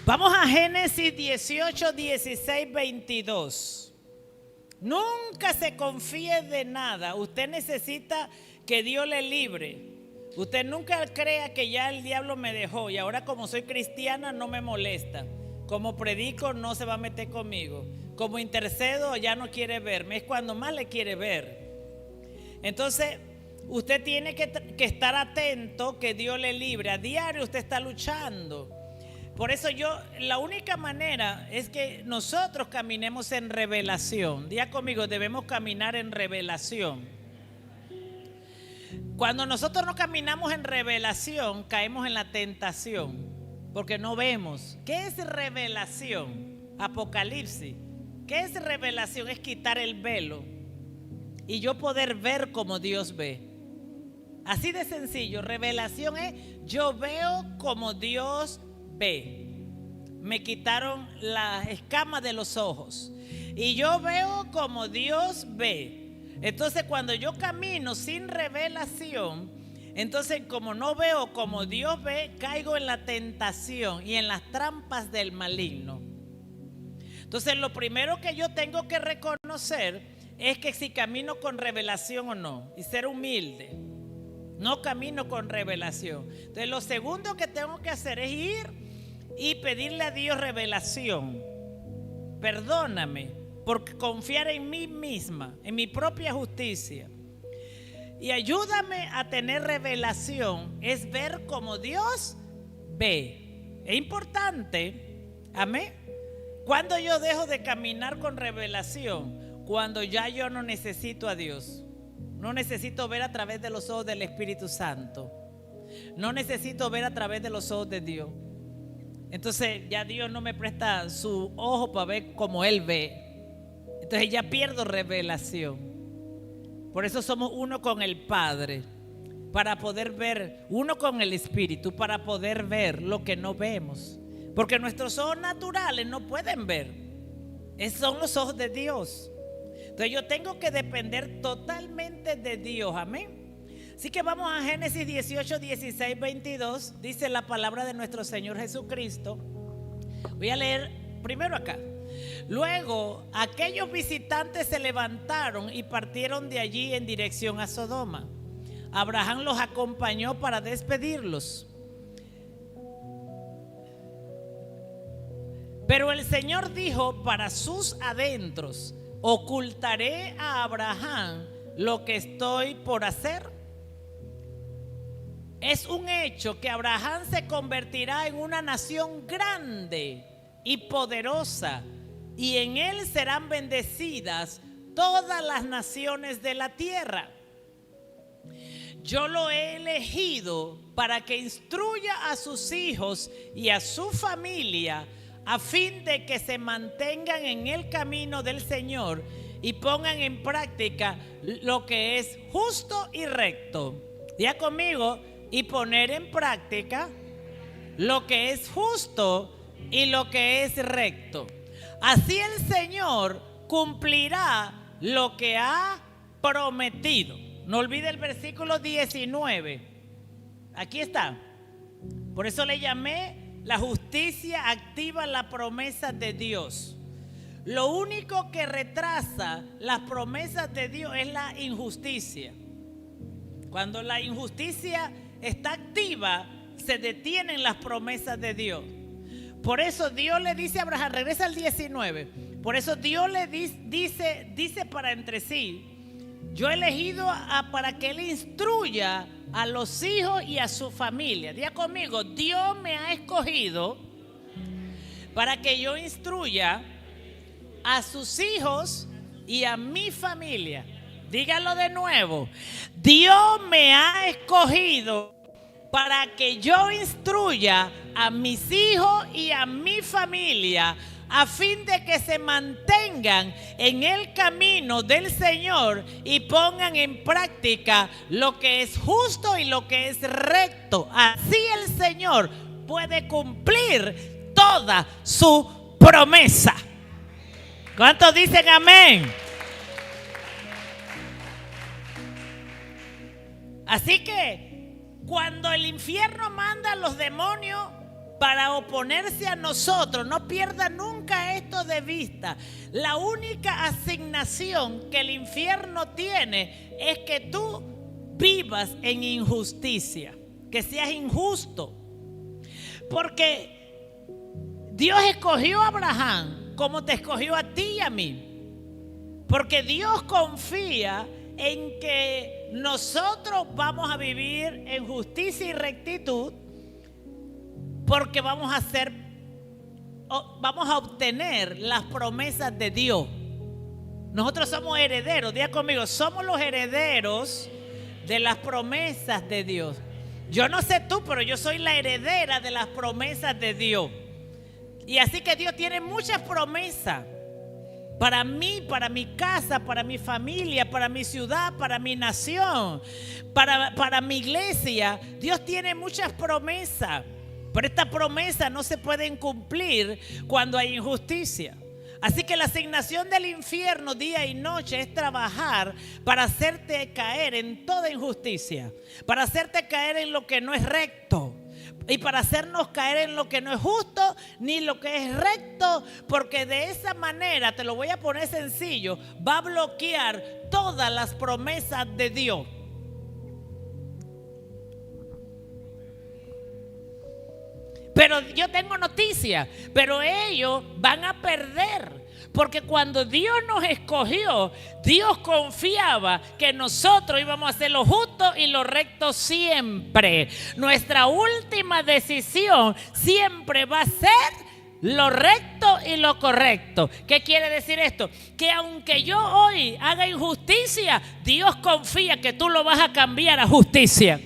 Vamos a Génesis 18, 16, 22. Nunca se confíe de nada. Usted necesita que Dios le libre. Usted nunca crea que ya el diablo me dejó y ahora como soy cristiana no me molesta. Como predico no se va a meter conmigo. Como intercedo ya no quiere verme. Es cuando más le quiere ver. Entonces usted tiene que estar atento que Dios le libre. A diario usted está luchando. Por eso la única manera es que nosotros caminemos en revelación. Diga conmigo, debemos caminar en revelación. Cuando nosotros no caminamos en revelación, caemos en la tentación, porque no vemos. ¿Qué es revelación? Apocalipsis. ¿Qué es revelación? Es quitar el velo y yo poder ver como Dios ve. Así de sencillo. Revelación es yo veo como Dios ve. Me quitaron las escamas de los ojos y yo veo como Dios ve. Entonces cuando yo camino sin revelación, entonces como no veo como Dios ve, caigo en la tentación y en las trampas del maligno. Entonces lo primero que yo tengo que reconocer es que si camino con revelación o no, y ser humilde. No camino con revelación. Entonces lo segundo que tengo que hacer es ir y pedirle a Dios revelación. Perdóname por confiar en mí misma, en mi propia justicia. Y ayúdame a tener revelación, es ver como Dios ve. Es importante, amén. Cuando yo dejo de caminar con revelación, cuando ya yo no necesito a Dios. No necesito ver a través de los ojos del Espíritu Santo. No necesito ver a través de los ojos de Dios. Entonces ya Dios no me presta su ojo para ver como Él ve. Entonces ya pierdo revelación. Por eso somos uno con el Padre, para poder ver, uno con el Espíritu, para poder ver lo que no vemos. Porque nuestros ojos naturales no pueden ver. Esos son los ojos de Dios. Entonces yo tengo que depender totalmente de Dios, amén. Así que vamos a Génesis 18, 16, 22. Dice la palabra de nuestro Señor Jesucristo. Voy a leer primero acá. Luego aquellos visitantes se levantaron y partieron de allí en dirección a Sodoma. Abraham los acompañó para despedirlos. Pero el Señor dijo para sus adentros: ¿ocultaré a Abraham lo que estoy por hacer? Es un hecho que Abraham se convertirá en una nación grande y poderosa, y en él serán bendecidas todas las naciones de la tierra. Yo lo he elegido para que instruya a sus hijos y a su familia, a fin de que se mantengan en el camino del Señor y pongan en práctica lo que es justo y recto. Diga conmigo, y poner en práctica lo que es justo y lo que es recto. Así el Señor cumplirá lo que ha prometido. No olvide el versículo 19. Aquí está. Por eso le llamé: la justicia activa la promesa de Dios. Lo único que retrasa las promesas de Dios es la injusticia. Cuando la injusticia está activa, se detienen las promesas de Dios. Por eso Dios le dice a Abraham, regresa al 19. Por eso Dios le dice para entre sí: yo he elegido para que él instruya a los hijos y a su familia. Diga conmigo, Dios me ha escogido para que yo instruya a sus hijos y a mi familia. Dígalo de nuevo. Dios me ha escogido para que yo instruya a mis hijos y a mi familia, a fin de que se mantengan en el camino del Señor y pongan en práctica lo que es justo y lo que es recto. Así el Señor puede cumplir toda su promesa. ¿Cuántos dicen amén? Así que cuando el infierno manda a los demonios para oponerse a nosotros. No pierda nunca esto de vista. La única asignación que el infierno tiene es que tú vivas en injusticia, que seas injusto. Porque Dios escogió a Abraham como te escogió a ti y a mí. Porque Dios confía en que nosotros vamos a vivir en justicia y rectitud, porque vamos a obtener las promesas de Dios. Nosotros somos herederos, diga conmigo, somos los herederos de las promesas de Dios. Yo no sé tú, pero yo soy la heredera de las promesas de Dios. Y así que Dios tiene muchas promesas para mí, para mi casa, para mi familia, para mi ciudad, para mi nación, para mi iglesia. Dios tiene muchas promesas, pero estas promesas no se pueden cumplir cuando hay injusticia. Así que la asignación del infierno día y noche es trabajar para hacerte caer en toda injusticia, para hacerte caer en lo que no es recto y para hacernos caer en lo que no es justo ni lo que es recto, porque de esa manera, te lo voy a poner sencillo, va a bloquear todas las promesas de Dios. Pero yo tengo noticias, pero ellos van a perder. Porque cuando Dios nos escogió, Dios confiaba que nosotros íbamos a hacer lo justo y lo recto siempre. Nuestra última decisión siempre va a ser lo recto y lo correcto. ¿Qué quiere decir esto? Que aunque yo hoy haga injusticia, Dios confía que tú lo vas a cambiar a justicia.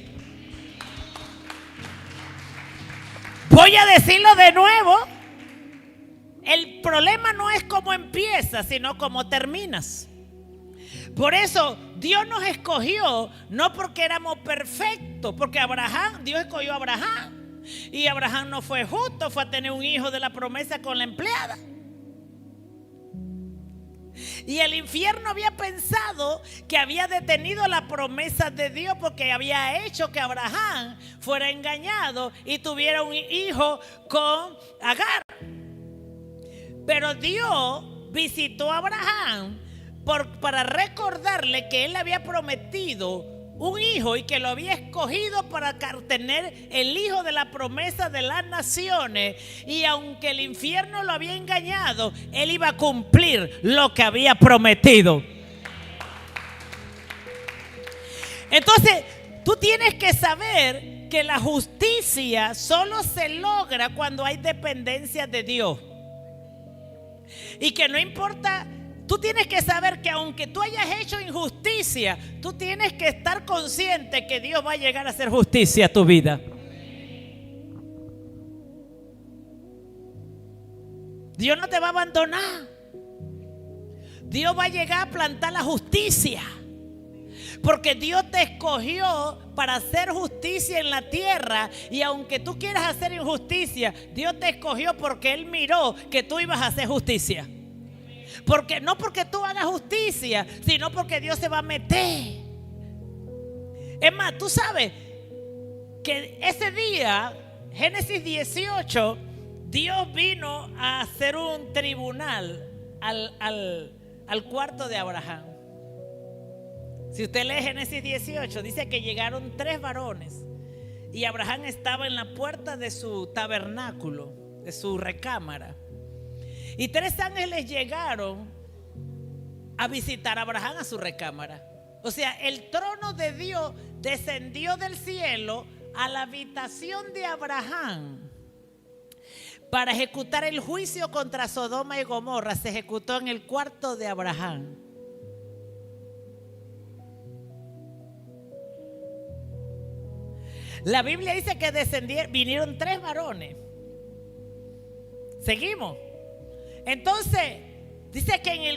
Voy a decirlo de nuevo. El problema no es cómo empiezas, sino cómo terminas. Por eso Dios nos escogió, no porque éramos perfectos, porque Dios escogió a Abraham. Y Abraham no fue justo, fue a tener un hijo de la promesa con la empleada. Y el infierno había pensado que había detenido la promesa de Dios porque había hecho que Abraham fuera engañado y tuviera un hijo con Agar. Pero Dios visitó a Abraham para recordarle que él le había prometido un hijo y que lo había escogido para tener el hijo de la promesa de las naciones. Y aunque el infierno lo había engañado, él iba a cumplir lo que había prometido. Entonces, tú tienes que saber que la justicia solo se logra cuando hay dependencia de Dios. Y que no importa, tú tienes que saber que aunque tú hayas hecho injusticia, tú tienes que estar consciente que Dios va a llegar a hacer justicia a tu vida. Dios no te va a abandonar. Dios va a llegar a plantar la justicia. Porque Dios te escogió para hacer justicia en la tierra. Y aunque tú quieras hacer injusticia, Dios te escogió porque Él miró que tú ibas a hacer justicia. Porque no porque tú hagas justicia, sino porque Dios se va a meter. Es más, tú sabes que ese día, Génesis 18, Dios vino a hacer un tribunal al cuarto de Abraham. Si usted lee Génesis 18, dice que llegaron 3 varones y Abraham estaba en la puerta de su tabernáculo, de su recámara. Y 3 ángeles llegaron a visitar a Abraham a su recámara. O sea, el trono de Dios descendió del cielo a la habitación de Abraham para ejecutar el juicio contra Sodoma y Gomorra. Se ejecutó en el cuarto de Abraham. La Biblia dice que vinieron 3 varones. Seguimos. Entonces, dice que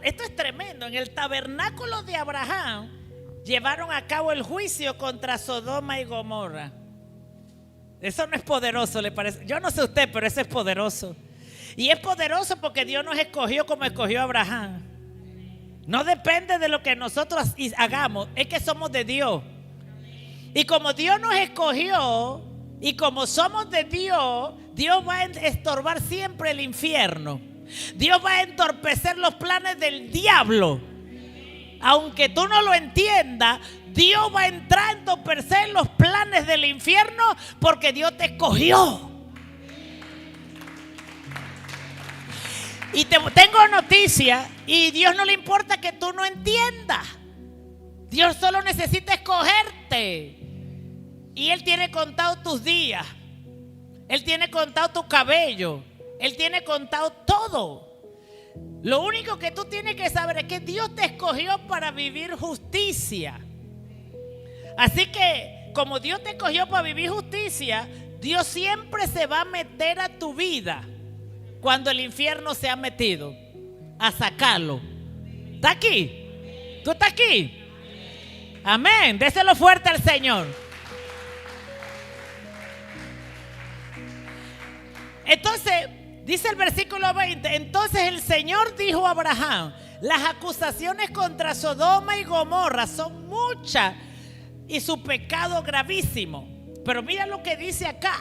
esto es tremendo, en el tabernáculo de Abraham llevaron a cabo el juicio contra Sodoma y Gomorra. Eso no es poderoso, ¿le parece? Yo no sé usted, pero eso es poderoso. Y es poderoso porque Dios nos escogió como escogió a Abraham. No depende de lo que nosotros hagamos, es que somos de Dios. Y como Dios nos escogió, Y como somos de Dios, Dios va a estorbar siempre el infierno. Dios va a entorpecer los planes del diablo. Aunque tú no lo entiendas, Dios va a entrar a entorpecer los planes del infierno porque Dios te escogió. Y te tengo noticia, y Dios no le importa que tú no entiendas. Dios solo necesita escogerte. Y Él tiene contado tus días. Él tiene contado tu cabello. Él tiene contado todo. Lo único que tú tienes que saber es que Dios te escogió para vivir justicia. Así que, como Dios te escogió para vivir justicia, Dios siempre se va a meter a tu vida cuando el infierno se ha metido a sacarlo. ¿Está aquí? ¿Tú estás aquí? Amén. Déselo fuerte al Señor. Entonces, dice el versículo 20, entonces el Señor dijo a Abraham, las acusaciones contra Sodoma y Gomorra son muchas y su pecado gravísimo. Pero mira lo que dice acá.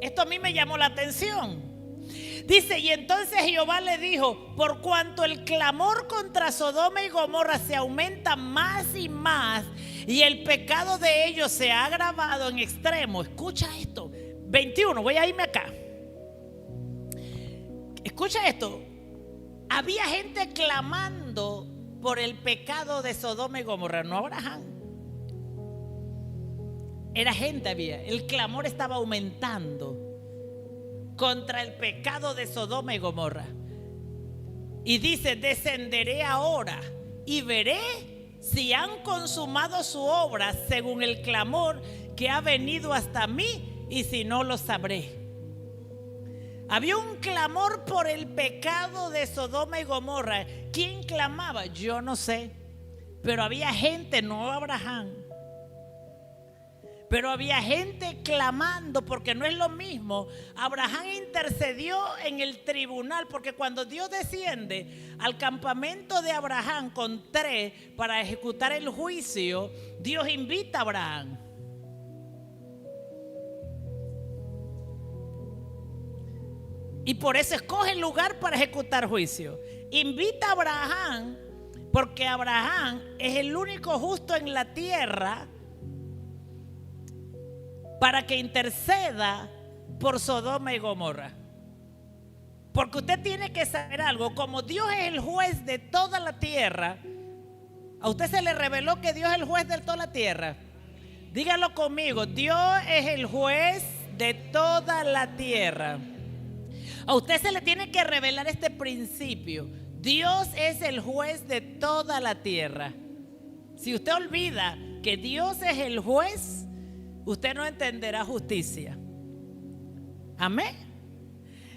Esto a mí me llamó la atención. Dice, y entonces Jehová le dijo, por cuanto el clamor contra Sodoma y Gomorra se aumenta más y más, y el pecado de ellos se ha agravado en extremo. Escucha esto. 21, voy a irme acá. Escucha esto. Había gente clamando por el pecado de Sodoma y Gomorra, no Abraham. Era gente, había. El clamor estaba aumentando contra el pecado de Sodoma y Gomorra. Y dice, descenderé ahora y veré si han consumado su obra según el clamor que ha venido hasta mí, y si no, lo sabré. Había un clamor por el pecado de Sodoma y Gomorra. ¿Quién clamaba? Yo no sé. Pero había gente, no Abraham, pero había gente clamando, porque no es lo mismo. Abraham intercedió en el tribunal, porque cuando Dios desciende al campamento de Abraham con 3 para ejecutar el juicio, Dios invita a Abraham. Y por eso escoge el lugar para ejecutar juicio. Invita a Abraham porque Abraham es el único justo en la tierra para que interceda por Sodoma y Gomorra. Porque usted tiene que saber algo. Como Dios es el juez de toda la tierra, ¿a usted se le reveló que Dios es el juez de toda la tierra? Dígalo conmigo. Dios es el juez de toda la tierra. A usted se le tiene que revelar este principio. Dios es el juez de toda la tierra. Si usted olvida que Dios es el juez, usted no entenderá justicia. Amén.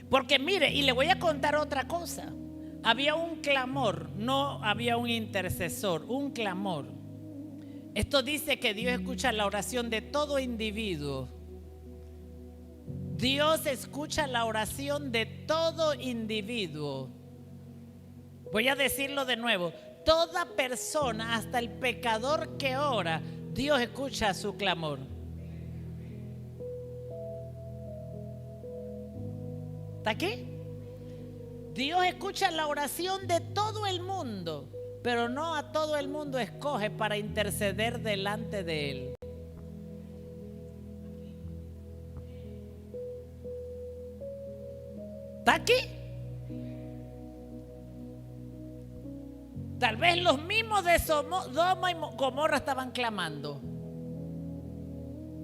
Porque mire, y le voy a contar otra cosa. Había un clamor, no había un intercesor, un clamor. Esto dice que Dios escucha la oración de todo individuo. Dios escucha la oración de todo individuo. Voy a decirlo de nuevo. Toda persona, hasta el pecador que ora, Dios escucha su clamor. ¿Está aquí? Dios escucha la oración de todo el mundo, pero no a todo el mundo escoge para interceder delante de Él. ¿Está aquí? Tal vez los mismos de Sodoma y Gomorra estaban clamando,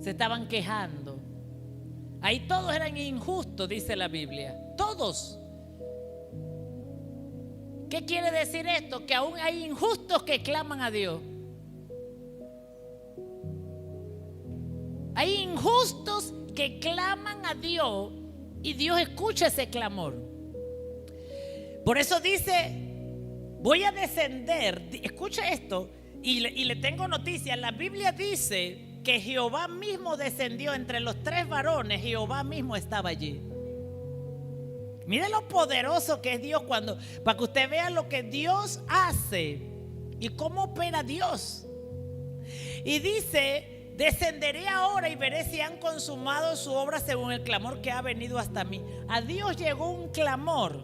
se estaban quejando. Ahí todos eran injustos, dice la Biblia. Todos. ¿Qué quiere decir esto? Que aún hay injustos que claman a Dios. Hay injustos que claman a Dios y Dios escucha ese clamor. Por eso dice, voy a descender. Escucha esto y le tengo noticias. La Biblia dice que Jehová mismo descendió entre los 3 varones. Jehová mismo estaba allí. Mire lo poderoso que es Dios para que usted vea lo que Dios hace y cómo opera Dios. Y dice descenderé ahora y veré si han consumado su obra según el clamor que ha venido hasta mí. A Dios llegó un clamor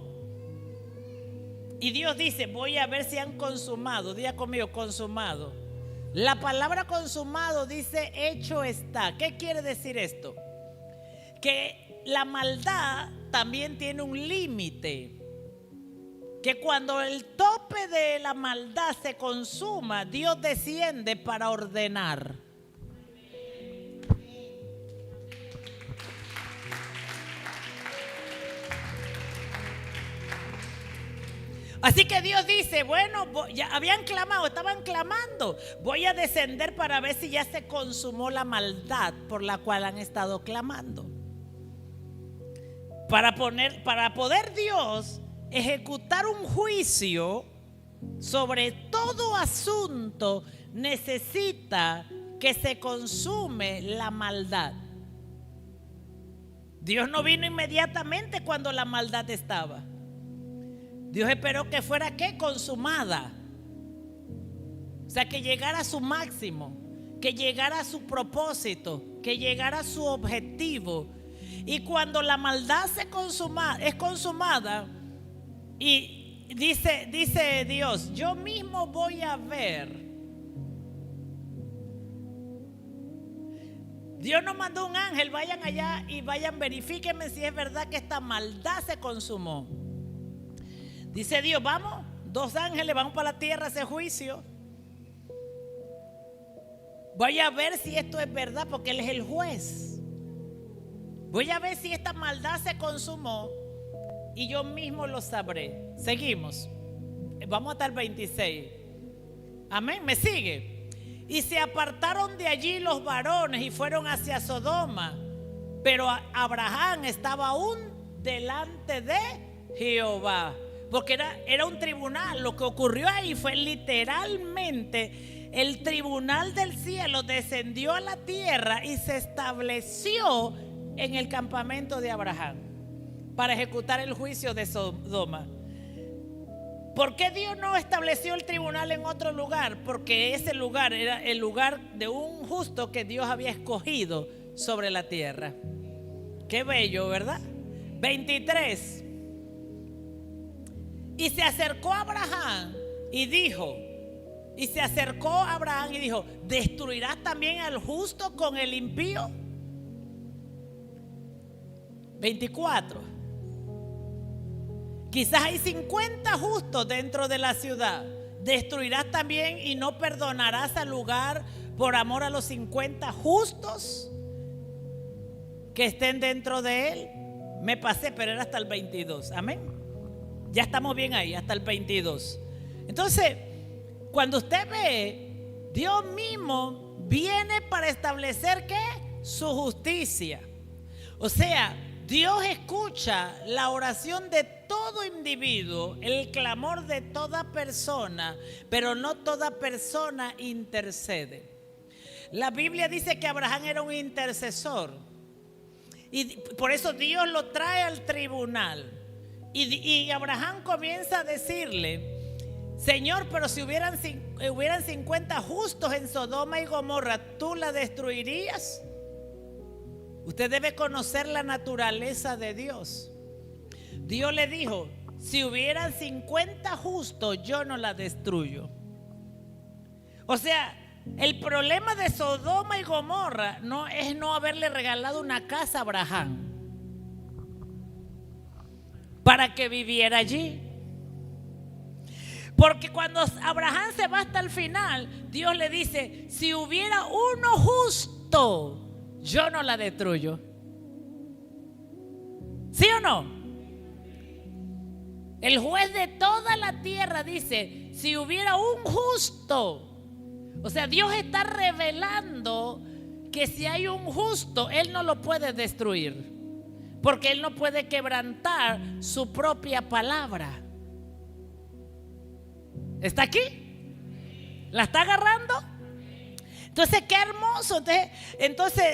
y Dios dice, voy a ver si han consumado. Diga conmigo, consumado. La palabra consumado dice hecho está. ¿Qué quiere decir esto? Que la maldad también tiene un límite. Que cuando el tope de la maldad se consuma, Dios desciende para ordenar. Así que Dios dice, bueno, ya habían clamado, estaban clamando. Voy a descender para ver si ya se consumó la maldad por la cual han estado clamando. Para poder Dios ejecutar un juicio sobre todo asunto, necesita que se consume la maldad. Dios no vino inmediatamente cuando la maldad estaba. Dios esperó que fuera ¿qué? Consumada. O sea, que llegara a su máximo, que llegara a su propósito, que llegara a su objetivo. Y cuando la maldad es consumada, y dice Dios, yo mismo voy a ver. Dios nos mandó un ángel, vayan allá y verifíquenme si es verdad que esta maldad se consumó. Dice Dios, vamos, 2 ángeles, vamos para la tierra a hacer juicio. Voy a ver si esto es verdad, porque Él es el juez. Voy a ver si esta maldad se consumó y yo mismo lo sabré. Seguimos. Vamos hasta el 26. Amén, ¿me sigue? Y se apartaron de allí los varones y fueron hacia Sodoma. Pero Abraham estaba aún delante de Jehová. Porque era un tribunal. Lo que ocurrió ahí fue literalmente el tribunal del cielo descendió a la tierra y se estableció en el campamento de Abraham para ejecutar el juicio de Sodoma. ¿Por qué Dios no estableció el tribunal en otro lugar? Porque ese lugar era el lugar de un justo que Dios había escogido sobre la tierra. Qué bello, ¿verdad? 23. Y se acercó a Abraham y dijo, ¿destruirás también al justo con el impío? 24. Quizás hay 50 justos dentro de la ciudad. ¿Destruirás también y no perdonarás al lugar por amor a los 50 justos que estén dentro de él? Me pasé, pero era hasta el 22. Amén. Ya estamos bien ahí, hasta el 22. Entonces, cuando usted ve, Dios mismo viene para establecer ¿qué? Su justicia. O sea, Dios escucha la oración de todo individuo, el clamor de toda persona, pero no toda persona intercede. La Biblia dice que Abraham era un intercesor y por eso Dios lo trae al tribunal. Y Abraham comienza a decirle, Señor, pero si hubieran 50 justos en Sodoma y Gomorra, ¿tú la destruirías? Usted debe conocer la naturaleza de Dios. Dios le dijo, si hubieran 50 justos, yo no la destruyo. O sea, el problema de Sodoma y Gomorra no es no haberle regalado una casa a Abraham para que viviera allí. Porque cuando Abraham se va hasta el final, Dios le dice, si hubiera uno justo, yo no la destruyo. ¿Sí o no? El juez de toda la tierra dice, si hubiera un justo. O sea, Dios está revelando que si hay un justo, Él no lo puede destruir. Porque Él no puede quebrantar su propia palabra. ¿Está aquí? ¿La está agarrando? Entonces, qué hermoso. Entonces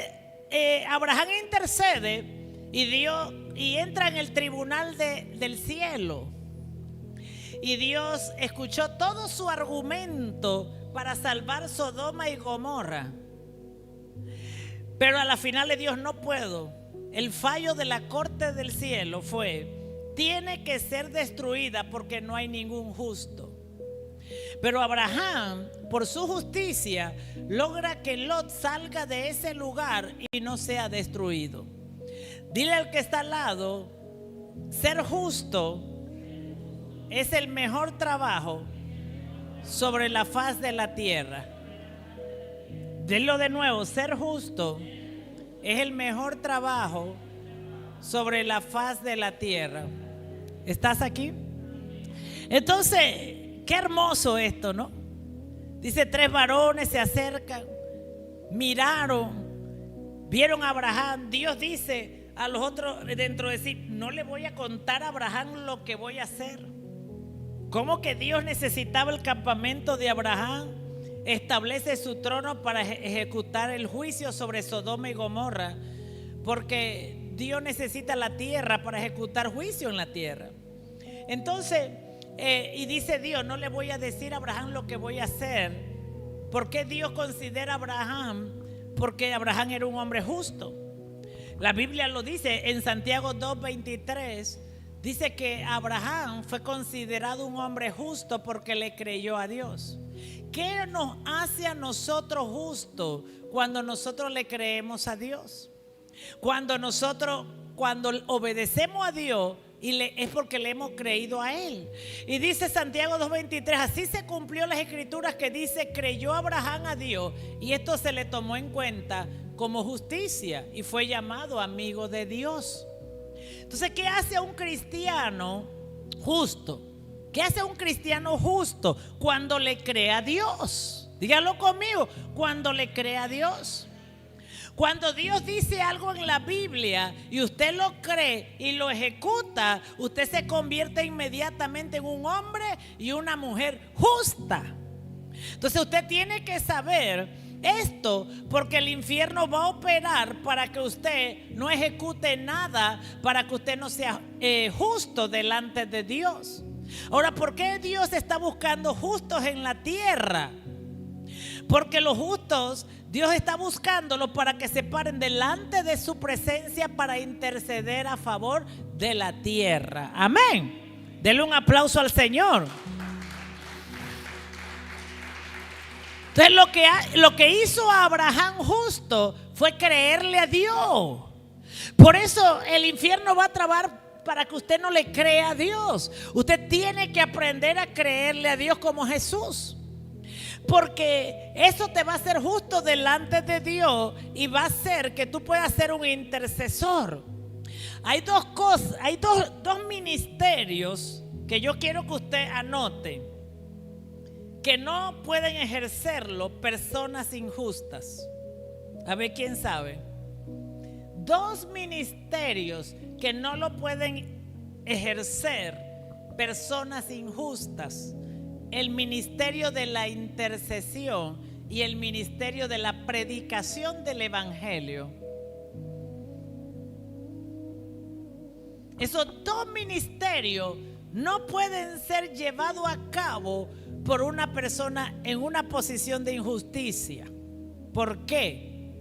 Abraham intercede y entra en el tribunal del cielo. Y Dios escuchó todo su argumento para salvar Sodoma y Gomorra. Pero a la final de Dios no puedo. El fallo de la corte del cielo fue: tiene que ser destruida porque no hay ningún justo. Pero Abraham, por su justicia, logra que Lot salga de ese lugar y no sea destruido. Dile al que está al lado: ser justo es el mejor trabajo sobre la faz de la tierra. Dilo de nuevo: ser justo es el mejor trabajo sobre la faz de la tierra. ¿Estás aquí? Entonces, qué hermoso esto, ¿no? Dice: 3 varones se acercan, miraron, vieron a Abraham. Dios dice a los otros dentro de sí: no le voy a contar a Abraham lo que voy a hacer. ¿Cómo que Dios necesitaba el campamento de Abraham? Establece su trono para ejecutar el juicio sobre Sodoma y Gomorra, porque Dios necesita la tierra para ejecutar juicio en la tierra. Entonces, y dice Dios: no le voy a decir a Abraham lo que voy a hacer. ¿Por qué Dios considera a Abraham? Porque Abraham era un hombre justo. La Biblia lo dice en Santiago 2:23. Dice que Abraham fue considerado un hombre justo porque le creyó a Dios. ¿Qué nos hace a nosotros justos cuando nosotros le creemos a Dios? Cuando obedecemos a Dios, es porque le hemos creído a Él. Y dice Santiago 2:23: así se cumplió las escrituras que dice: creyó Abraham a Dios y esto se le tomó en cuenta como justicia y fue llamado amigo de Dios. Entonces, ¿qué hace a un cristiano justo? ¿Qué hace a un cristiano justo? Cuando le cree a Dios. Dígalo conmigo: cuando le cree a Dios. Cuando Dios dice algo en la Biblia y usted lo cree y lo ejecuta, usted se convierte inmediatamente en un hombre y una mujer justa. Entonces usted tiene que saber esto, porque el infierno va a operar para que usted no ejecute nada, para que usted no sea justo delante de Dios. Ahora, ¿por qué Dios está buscando justos en la tierra? Porque los justos, Dios está buscándolos para que se paren delante de su presencia para interceder a favor de la tierra. Amén. Denle un aplauso al Señor. Entonces lo que hizo a Abraham justo fue creerle a Dios. Por eso el infierno va a trabar para que usted no le crea a Dios. Usted tiene que aprender a creerle a Dios como Jesús, porque eso te va a hacer justo delante de Dios y va a hacer que tú puedas ser un intercesor. Hay dos cosas, hay dos ministerios que yo quiero que usted anote, que no pueden ejercerlo personas injustas. A ver quién sabe. 2 ministerios que no lo pueden ejercer personas injustas: el ministerio de la intercesión y el ministerio de la predicación del evangelio. Esos 2 ministerios no pueden ser llevados a cabo por una persona en una posición de injusticia. ¿Por qué?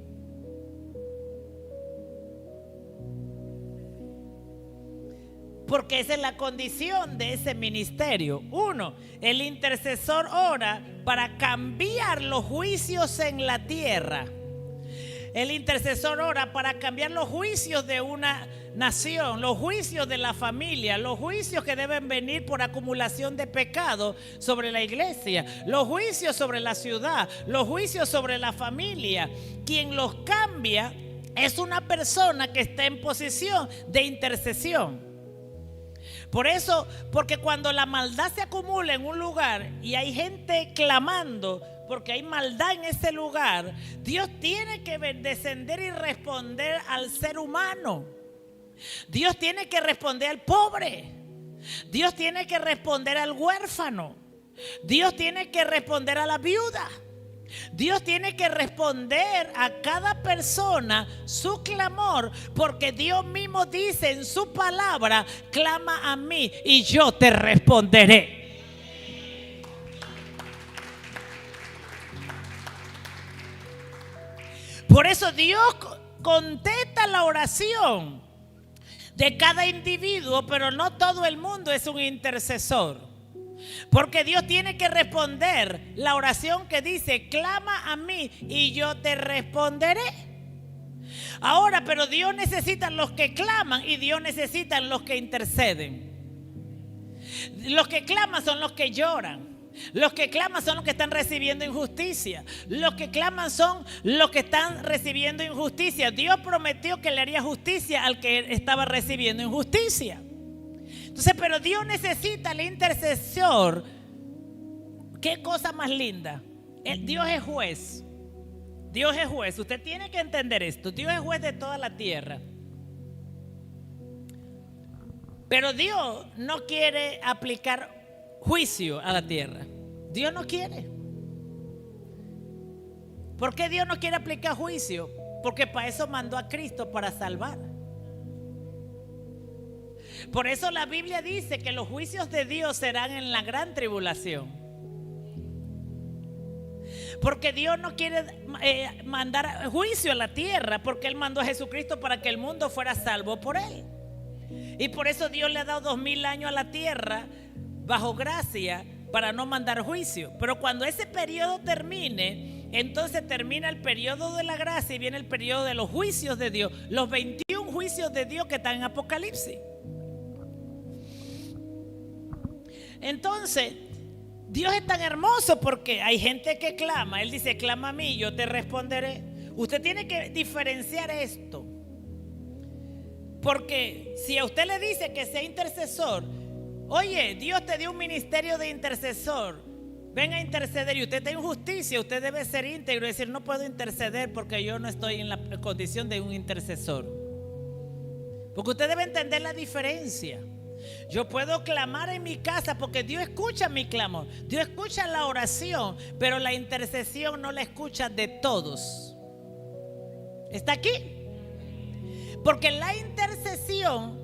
Porque esa es la condición de ese ministerio. 1, el intercesor ora para cambiar los juicios en la tierra. El intercesor ora para cambiar los juicios de una nación, los juicios de la familia, los juicios que deben venir por acumulación de pecado sobre la iglesia, los juicios sobre la ciudad, los juicios sobre la familia. Quien los cambia es una persona que está en posición de intercesión. Por eso, porque cuando la maldad se acumula en un lugar y hay gente clamando porque hay maldad en ese lugar, Dios tiene que descender y responder al ser humano. Dios tiene que responder al pobre. Dios tiene que responder al huérfano. Dios tiene que responder a la viuda. Dios tiene que responder a cada persona su clamor, porque Dios mismo dice en su palabra: clama a mí y yo te responderé. Por eso Dios contesta la oración de cada individuo, pero no todo el mundo es un intercesor. Porque Dios tiene que responder la oración que dice: clama a mí y yo te responderé. Ahora, pero Dios necesita los que claman y Dios necesita los que interceden. Los que claman son los que lloran. Los que claman son los que están recibiendo injusticia. Los que claman son los que están recibiendo injusticia. Dios prometió que le haría justicia al que estaba recibiendo injusticia. Entonces, pero Dios necesita el intercesor. Qué cosa más linda. Dios es juez. Dios es juez. Usted tiene que entender esto. Dios es juez de toda la tierra. Pero Dios no quiere aplicar juicio a la tierra. Dios no quiere. ¿Por qué Dios no quiere aplicar juicio? Porque para eso mandó a Cristo, para salvar. Por eso la Biblia dice que los juicios de Dios serán en la gran tribulación. Porque Dios no quiere mandar juicio a la tierra, porque Él mandó a Jesucristo para que el mundo fuera salvo por Él. Y por eso Dios le ha dado 2000 años a la tierra bajo gracia, para no mandar juicio. Pero cuando ese periodo termine, entonces termina el periodo de la gracia y viene el periodo de los juicios de Dios. Los 21 juicios de Dios que están en Apocalipsis. Entonces, Dios es tan hermoso porque hay gente que clama. Él dice: clama a mí, yo te responderé. Usted tiene que diferenciar esto. Porque si a usted le dice que sea intercesor, oye, Dios te dio un ministerio de intercesor, ven a interceder, y usted está en justicia, usted debe ser íntegro y decir: no puedo interceder porque yo no estoy en la condición de un intercesor. Porque usted debe entender la diferencia. Yo puedo clamar en mi casa porque Dios escucha mi clamor, Dios escucha la oración, pero la intercesión no la escucha de todos. ¿Está aquí? Porque la intercesión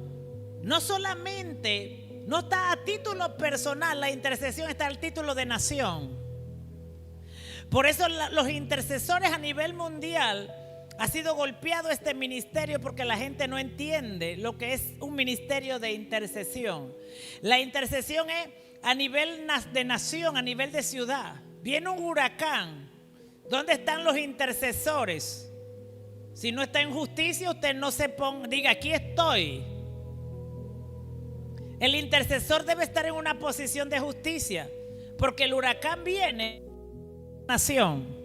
no solamente no está a título personal, la intercesión está al título de nación. Por eso los intercesores a nivel mundial ha sido golpeado este ministerio, porque la gente no entiende lo que es un ministerio de intercesión. La intercesión es a nivel de nación, a nivel de ciudad. Viene un huracán, ¿dónde están los intercesores? Si no está en justicia, usted no se ponga, diga: aquí estoy. El intercesor debe estar en una posición de justicia, porque el huracán viene a la nación.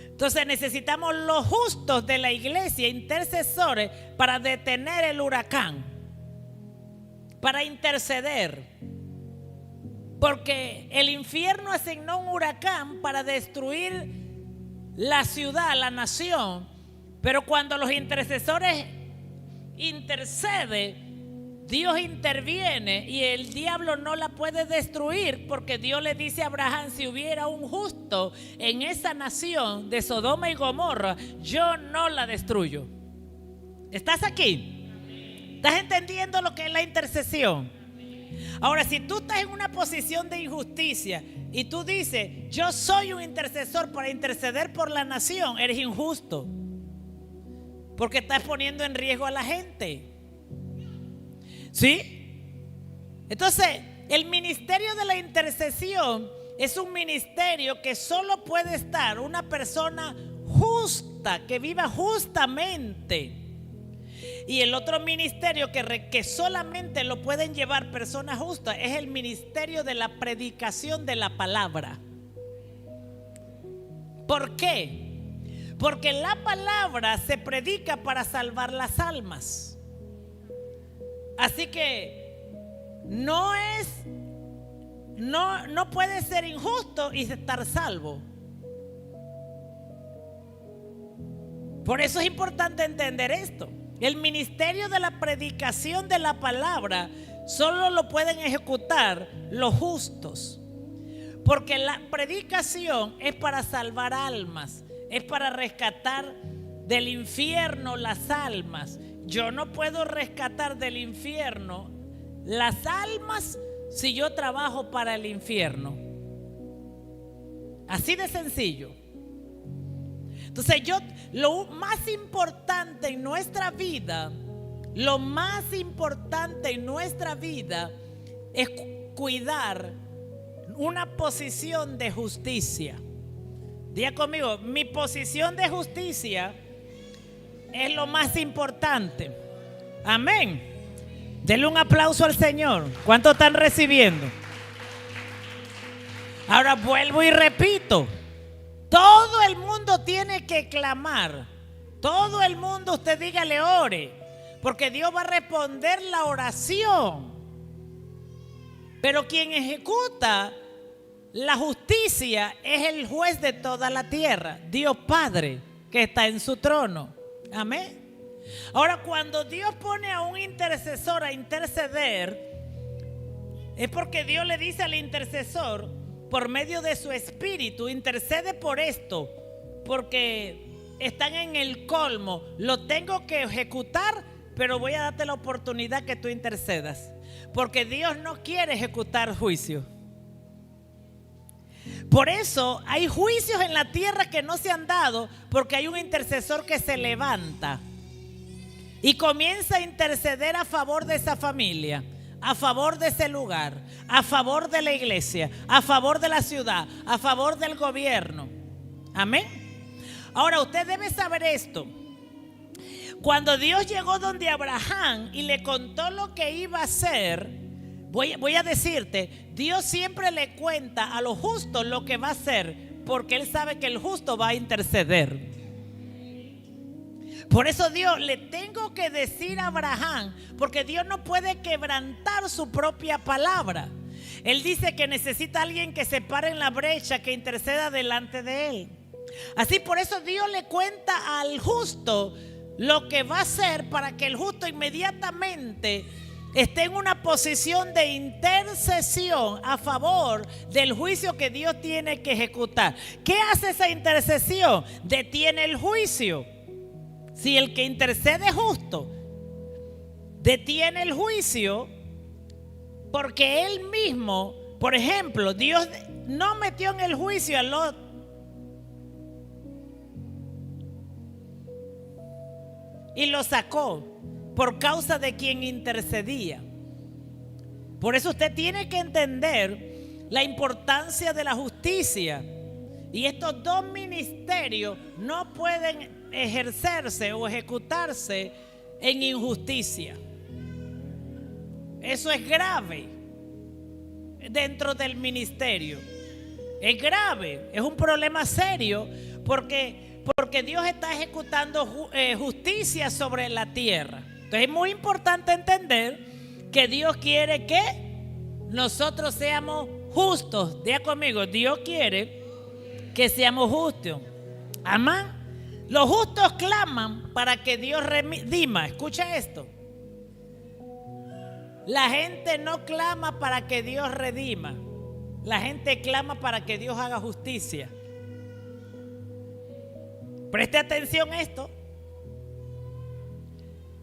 Entonces necesitamos los justos de la iglesia, intercesores, para detener el huracán, para interceder. Porque el infierno asignó un huracán para destruir la ciudad, la nación. Pero cuando los intercesores interceden, Dios interviene y el diablo no la puede destruir, porque Dios le dice a Abraham: si hubiera un justo en esa nación de Sodoma y Gomorra, yo no la destruyo. ¿Estás aquí? ¿Estás entendiendo lo que es la intercesión? Ahora, si tú estás en una posición de injusticia y tú dices: yo soy un intercesor para interceder por la nación, eres injusto, porque estás poniendo en riesgo a la gente. ¿Sí? Entonces, el ministerio de la intercesión es un ministerio que solo puede estar una persona justa, que viva justamente. Y el otro ministerio que solamente lo pueden llevar personas justas es el ministerio de la predicación de la palabra. ¿Por qué? Porque la palabra se predica para salvar las almas. Así que no puede ser injusto y estar salvo. Por eso es importante entender esto. El ministerio de la predicación de la palabra solo lo pueden ejecutar los justos. Porque la predicación es para salvar almas, es para rescatar del infierno las almas. Yo no puedo rescatar del infierno las almas si yo trabajo para el infierno. Así de sencillo. Entonces lo más importante en nuestra vida, lo más importante en nuestra vida es cuidar una posición de justicia. Diga conmigo, mi posición de justicia es lo más importante. Amén. Denle un aplauso al Señor. ¿Cuánto están recibiendo? Ahora vuelvo y repito. Todo el mundo tiene que clamar. Todo el mundo, usted dígale, ore. Porque Dios va a responder la oración. Pero quien ejecuta la justicia es el juez de toda la tierra, Dios Padre, que está en su trono. Amén. Ahora, cuando Dios pone a un intercesor a interceder, es porque Dios le dice al intercesor, por medio de su espíritu, intercede por esto, porque están en el colmo, lo tengo que ejecutar, pero voy a darte la oportunidad que tú intercedas, porque Dios no quiere ejecutar juicio. Por eso hay juicios en la tierra que no se han dado, porque hay un intercesor que se levanta y comienza a interceder a favor de esa familia, a favor de ese lugar, a favor de la iglesia, a favor de la ciudad, a favor del gobierno. Amén. Ahora usted debe saber esto. Cuando Dios llegó donde Abraham y le contó lo que iba a hacer, voy a decirte, Dios siempre le cuenta a los justos lo que va a hacer, porque Él sabe que el justo va a interceder. Por eso Dios, le tengo que decir a Abraham, porque Dios no puede quebrantar su propia palabra. Él dice que necesita a alguien que se pare en la brecha, que interceda delante de Él. Así, por eso Dios le cuenta al justo lo que va a hacer, para que el justo inmediatamente esté en una posición de intercesión a favor del juicio que Dios tiene que ejecutar. ¿Qué hace esa intercesión? Detiene el juicio. Si el que intercede es justo, detiene el juicio, porque él mismo, por ejemplo, Dios no metió en el juicio a Lot. Y lo sacó por causa de quien intercedía. Por eso usted tiene que entender la importancia de la justicia. Y estos dos ministerios no pueden ejercerse o ejecutarse en injusticia. Eso es grave dentro del ministerio. Es grave, es un problema serio, porque Dios está ejecutando justicia sobre la tierra. Entonces es muy importante entender que Dios quiere que nosotros seamos justos. Diga conmigo, Dios quiere que seamos justos. Amén. Los justos claman para que Dios redima. Escucha esto. La gente no clama para que Dios redima. La gente clama para que Dios haga justicia. Preste atención a esto.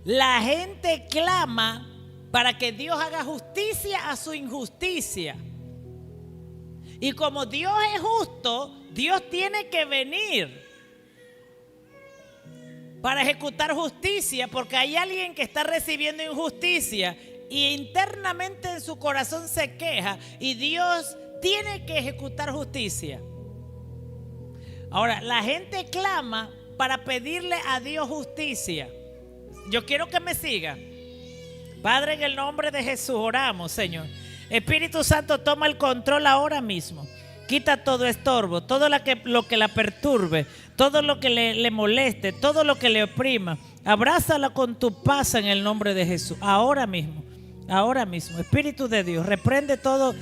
La gente clama para que Dios haga justicia a su injusticia. Y como Dios es justo, Dios tiene que venir para ejecutar justicia, porque hay alguien que está recibiendo injusticia y internamente en su corazón se queja, y Dios tiene que ejecutar justicia. Ahora, la gente clama para pedirle a Dios justicia. Yo quiero que me siga. Padre, en el nombre de Jesús oramos, Señor. Espíritu Santo, toma el control ahora mismo. Quita todo estorbo, todo lo que la perturbe, todo lo que le moleste, todo lo que le oprima. Abrázala con tu paz en el nombre de Jesús. Ahora mismo, Espíritu de Dios, reprende todo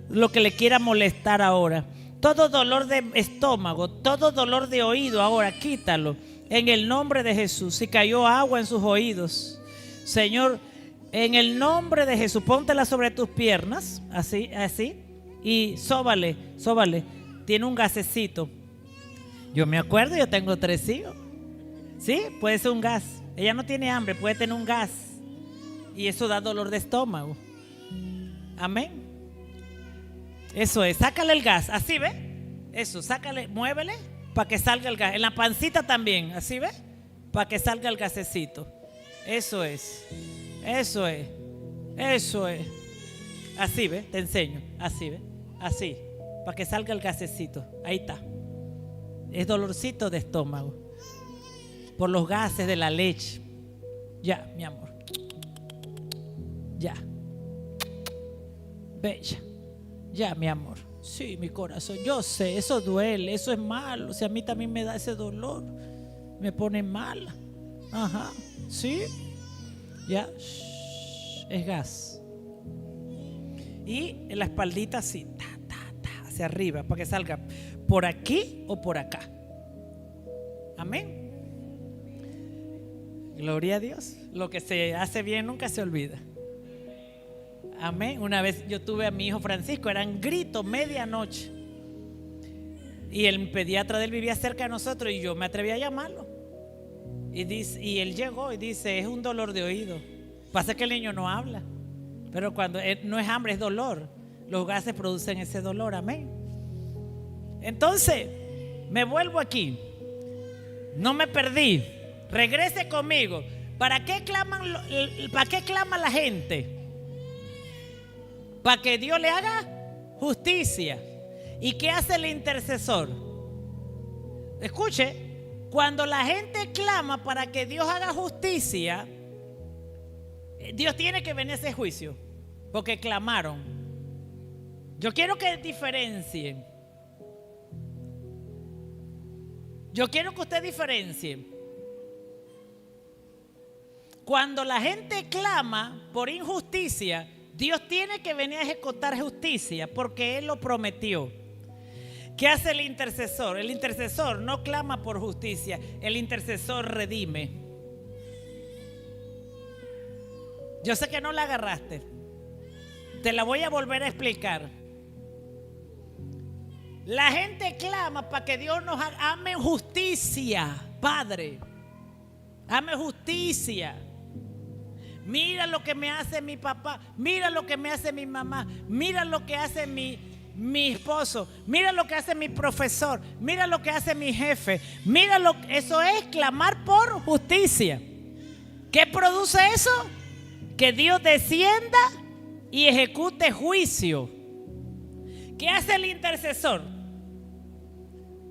lo que le quiera molestar ahora. Todo dolor de estómago, todo dolor de oído, ahora quítalo en el nombre de Jesús. Si cayó agua en sus oídos, Señor, en el nombre de Jesús, póntela sobre tus piernas, así, y sóbale. Tiene un gasecito. Yo me acuerdo, yo tengo 3 hijos. Sí, puede ser un gas. Ella no tiene hambre, puede tener un gas. Y eso da dolor de estómago. Amén. Eso es, sácale el gas, así, ¿ve? Eso, sácale, muévele para que salga el gas. En la pancita también, ¿así ves? Para que salga el gasecito. Eso es. Eso es. Eso es. Así, ¿ves? Te enseño. Así, ¿ves? Así. Para que salga el gasecito. Ahí está. Es dolorcito de estómago. Por los gases de la leche. Ya, mi amor. Ya. Bella. Ya, mi amor. Sí, mi corazón. Yo sé, eso duele, eso es malo. O sea, a mí también me da ese dolor. Me pone mala. Ajá. Sí. Ya. Shh, es gas. Y en la espaldita así. Hacia arriba. Para que salga por aquí o por acá. Amén. Gloria a Dios. Lo que se hace bien nunca se olvida. Amén. Una vez yo tuve a mi hijo Francisco, eran gritos medianoche. Y el pediatra de él vivía cerca de nosotros y yo me atreví a llamarlo. Y él llegó y dice, es un dolor de oído. Pasa que el niño no habla. Pero cuando no es hambre, es dolor. Los gases producen ese dolor. Amén. Entonces, me vuelvo aquí. No me perdí. Regrese conmigo. ¿Para qué clama la gente? Para que Dios le haga justicia. ¿Y qué hace el intercesor? Escuche, cuando la gente clama para que Dios haga justicia, Dios tiene que venir a ese juicio, porque clamaron. Yo quiero que diferencien. Yo quiero que usted diferencie. Cuando la gente clama por injusticia, Dios tiene que venir a ejecutar justicia porque Él lo prometió. ¿Qué hace el intercesor? El intercesor no clama por justicia, el intercesor redime. Yo sé que no la agarraste. Te la voy a volver a explicar. La gente clama para que Dios nos ame justicia, Padre. Ame justicia. Mira lo que me hace mi papá, mira lo que me hace mi mamá, mira lo que hace mi esposo, mira lo que hace mi profesor, mira lo que hace mi jefe, eso es clamar por justicia. ¿Qué produce eso? Que Dios descienda y ejecute juicio. ¿Qué hace el intercesor?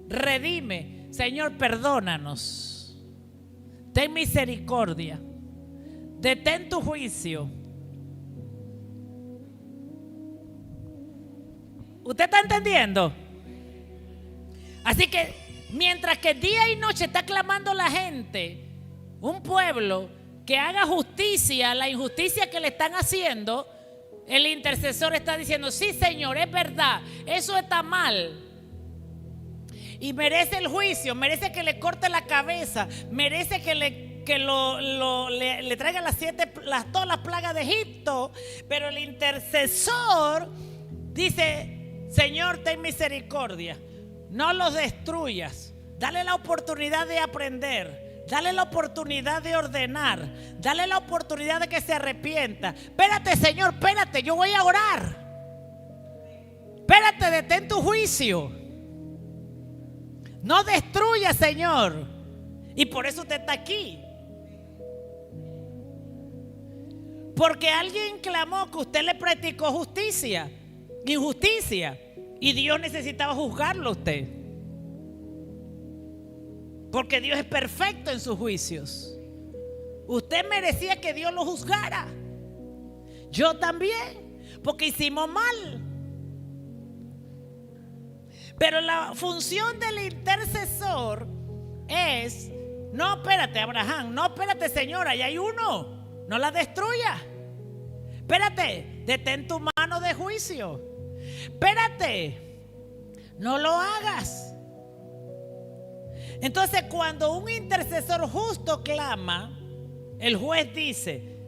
Redime. Señor, perdónanos. Ten misericordia. Detén tu juicio. ¿Usted está entendiendo? Así que mientras que día y noche está clamando la gente, un pueblo que haga justicia a la injusticia que le están haciendo, el intercesor está diciendo, sí, Señor, es verdad, eso está mal. Y merece el juicio, merece que le corte la cabeza, merece que le traiga todas las plagas de Egipto. Pero el intercesor dice, Señor, ten misericordia, no los destruyas, dale la oportunidad de aprender, dale la oportunidad de ordenar, dale la oportunidad de que se arrepienta. Espérate, Señor, espérate, yo voy a orar. Espérate, detén tu juicio, no destruya, Señor. Y por eso usted está aquí. Porque alguien clamó que usted le practicó injusticia, y Dios necesitaba juzgarlo a usted. Porque Dios es perfecto en sus juicios. Usted merecía que Dios lo juzgara. Yo también, porque hicimos mal. Pero la función del intercesor es, no, espérate, Abraham, no, espérate, señora, ya hay uno. No la destruya. Espérate, detén tu mano de juicio. Espérate, no lo hagas. Entonces, cuando un intercesor justo clama, el juez dice,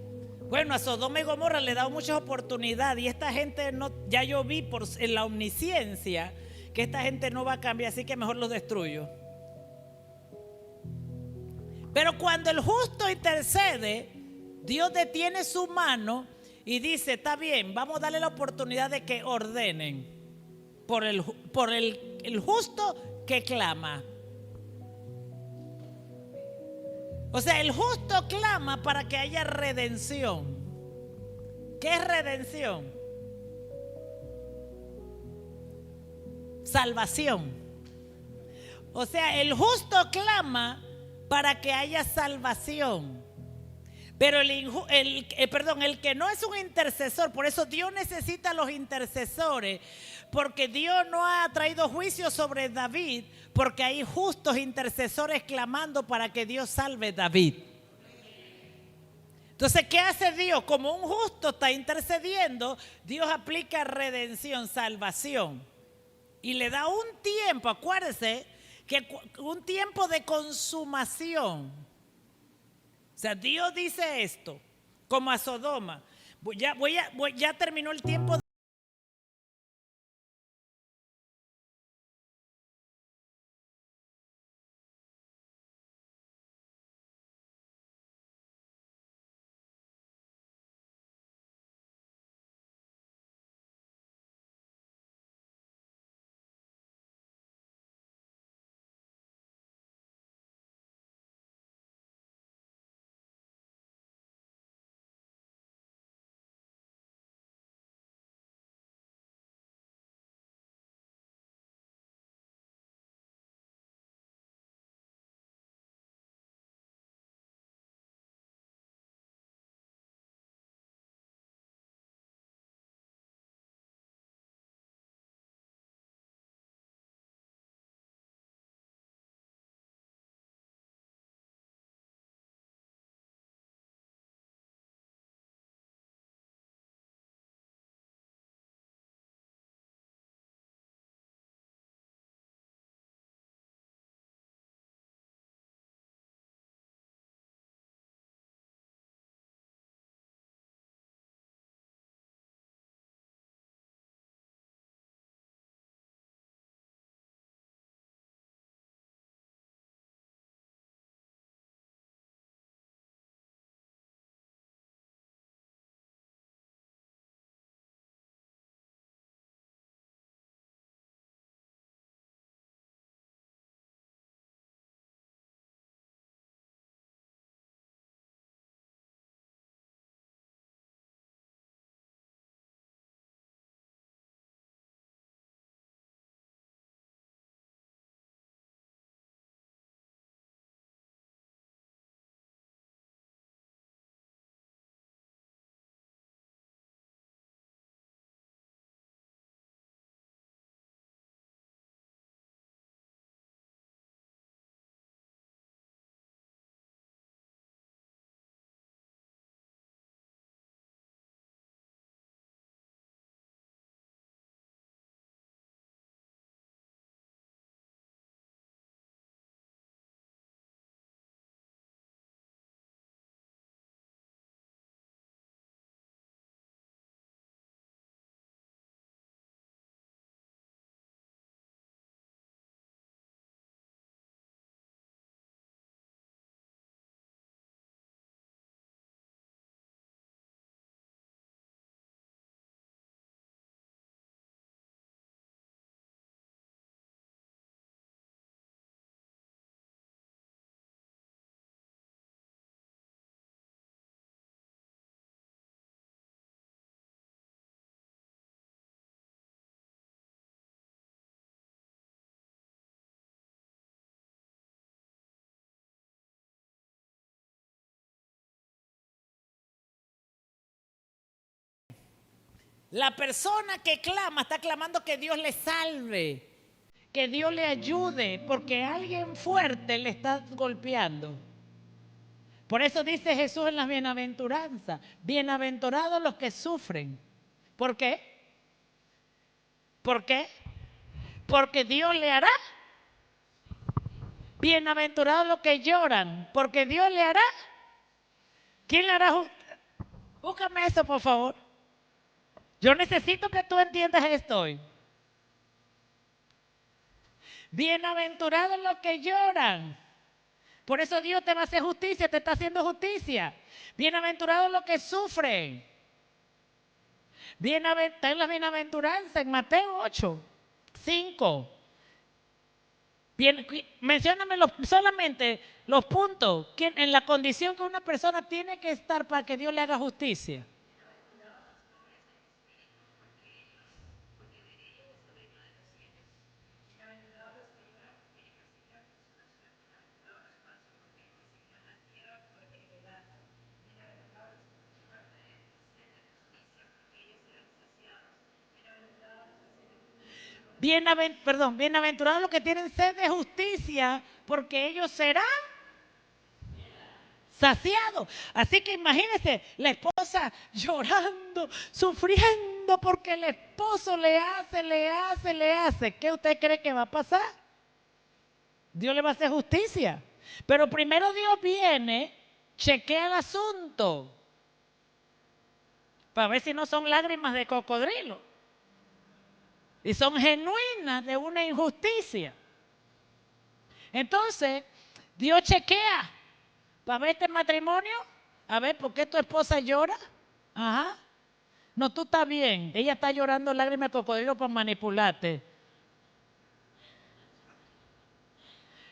bueno, a Sodoma y Gomorra le he dado muchas oportunidades y esta gente no, ya yo vi en la omnisciencia que esta gente no va a cambiar, así que mejor los destruyo. Pero cuando el justo intercede, Dios detiene su mano y dice, está bien, vamos a darle la oportunidad de que ordenen por el justo que clama. O sea, el justo clama para que haya redención. ¿Qué es redención? Salvación. O sea, el justo clama para que haya salvación. Pero el que no es un intercesor, por eso Dios necesita a los intercesores, porque Dios no ha traído juicio sobre David, porque hay justos intercesores clamando para que Dios salve a David. Entonces, ¿qué hace Dios? Como un justo está intercediendo, Dios aplica redención, salvación. Y le da un tiempo, acuérdese, que un tiempo de consumación. O sea, Dios dice esto, como a Sodoma. Ya terminó el tiempo. La persona que clama está clamando que Dios le salve, que Dios le ayude, porque alguien fuerte le está golpeando. Por eso dice Jesús en las bienaventuranzas, bienaventurados los que sufren. ¿Por qué? ¿Por qué? Porque Dios le hará. Bienaventurados los que lloran, porque Dios le hará. ¿Quién le hará? Búscame eso, por favor. Yo necesito que tú entiendas esto hoy. Bienaventurados los que lloran. Por eso Dios te va a hacer justicia, te está haciendo justicia. Bienaventurados los que sufren. Está en la bienaventuranza en Mateo 8, 5. Mencióname solamente los puntos en la condición que una persona tiene que estar para que Dios le haga justicia. Bienaventurados los que tienen sed de justicia, porque ellos serán saciados. Así que imagínense, la esposa llorando, sufriendo porque el esposo le hace. ¿Qué usted cree que va a pasar? Dios le va a hacer justicia. Pero primero Dios viene, chequea el asunto, para ver si no son lágrimas de cocodrilo. Y son genuinas de una injusticia. Entonces, Dios chequea para ver este matrimonio. A ver, ¿por qué tu esposa llora? Ajá. No, tú estás bien. Ella está llorando lágrimas de cocodrilo para manipularte.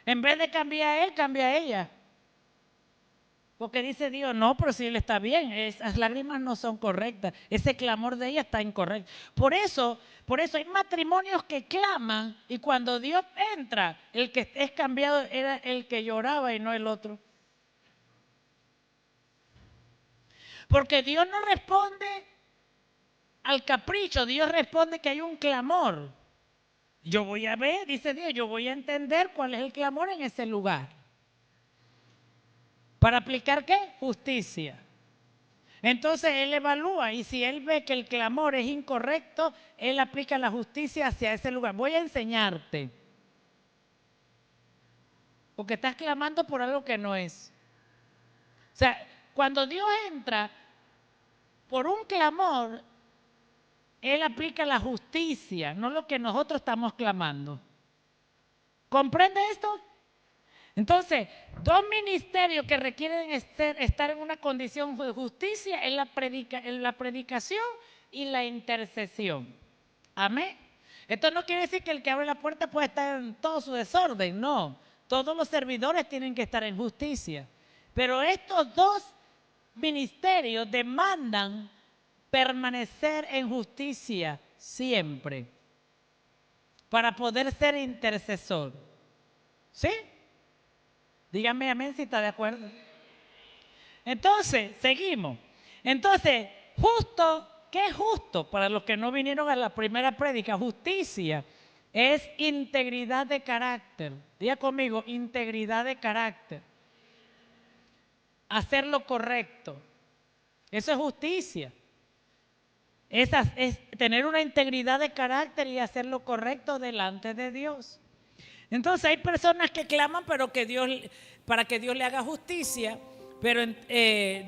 En vez de cambiar a él, cambia a ella. Porque dice Dios, no, pero si él está bien, esas lágrimas no son correctas. Ese clamor de ella está incorrecto. Por eso hay matrimonios que claman y cuando Dios entra, el que es cambiado era el que lloraba y no el otro. Porque Dios no responde al capricho, Dios responde que hay un clamor. Yo voy a ver, dice Dios, yo voy a entender cuál es el clamor en ese lugar. ¿Para aplicar qué? Justicia. Entonces Él evalúa y si Él ve que el clamor es incorrecto, Él aplica la justicia hacia ese lugar. Voy a enseñarte. Porque estás clamando por algo que no es. O sea, cuando Dios entra por un clamor, Él aplica la justicia, no lo que nosotros estamos clamando. ¿Comprende esto? Entonces, dos ministerios que requieren estar en una condición de justicia es la predicación y la intercesión. Amén. Esto no quiere decir que el que abre la puerta puede estar en todo su desorden, no. Todos los servidores tienen que estar en justicia. Pero estos dos ministerios demandan permanecer en justicia siempre para poder ser intercesor. ¿Sí? Dígame amén si está de acuerdo. Entonces, seguimos. Entonces, justo, ¿qué es justo? Para los que no vinieron a la primera prédica, justicia es integridad de carácter. Diga conmigo, integridad de carácter. Hacer lo correcto. Eso es justicia. Es tener una integridad de carácter y hacer lo correcto delante de Dios. Entonces hay personas que claman para que Dios le haga justicia, pero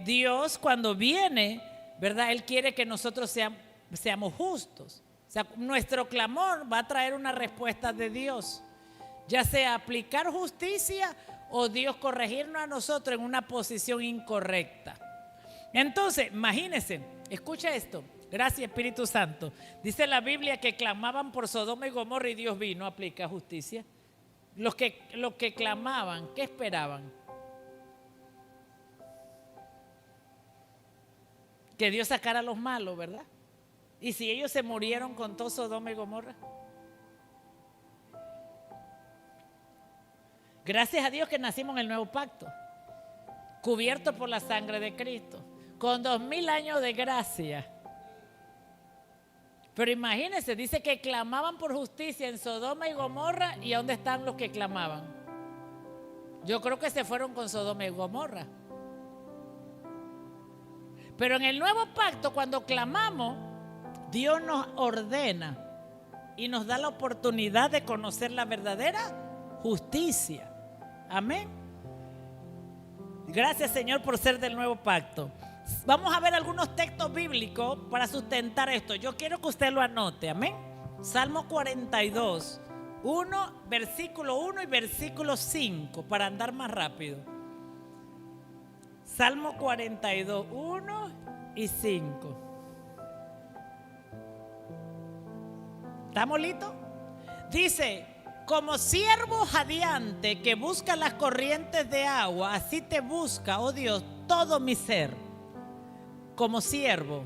Dios cuando viene, ¿verdad? Él quiere que nosotros seamos justos. O sea, nuestro clamor va a traer una respuesta de Dios, ya sea aplicar justicia o Dios corregirnos a nosotros en una posición incorrecta. Entonces, imagínense, escucha esto. Gracias, Espíritu Santo. Dice la Biblia que clamaban por Sodoma y Gomorra y Dios vino a aplicar justicia. Los que clamaban, ¿qué esperaban? Que Dios sacara a los malos, ¿verdad? Y si ellos se murieron con todo Sodoma y Gomorra. Gracias a Dios que nacimos en el nuevo pacto, cubierto por la sangre de Cristo, con 2000 años de gracia. Pero imagínense, dice que clamaban por justicia en Sodoma y Gomorra. ¿Y dónde están los que clamaban? Yo creo que se fueron con Sodoma y Gomorra. Pero en el nuevo pacto, cuando clamamos, Dios nos ordena y nos da la oportunidad de conocer la verdadera justicia. Amén. Gracias, Señor, por ser del nuevo pacto. Vamos a ver algunos textos bíblicos para sustentar esto. Yo quiero que usted lo anote, amén. Salmo 42, 1, versículo 1 y versículo 5, para andar más rápido. Salmo 42, 1 y 5. ¿Estamos listos? Dice, como siervo jadeante que busca las corrientes de agua, así te busca, oh Dios, todo mi ser. Como siervo,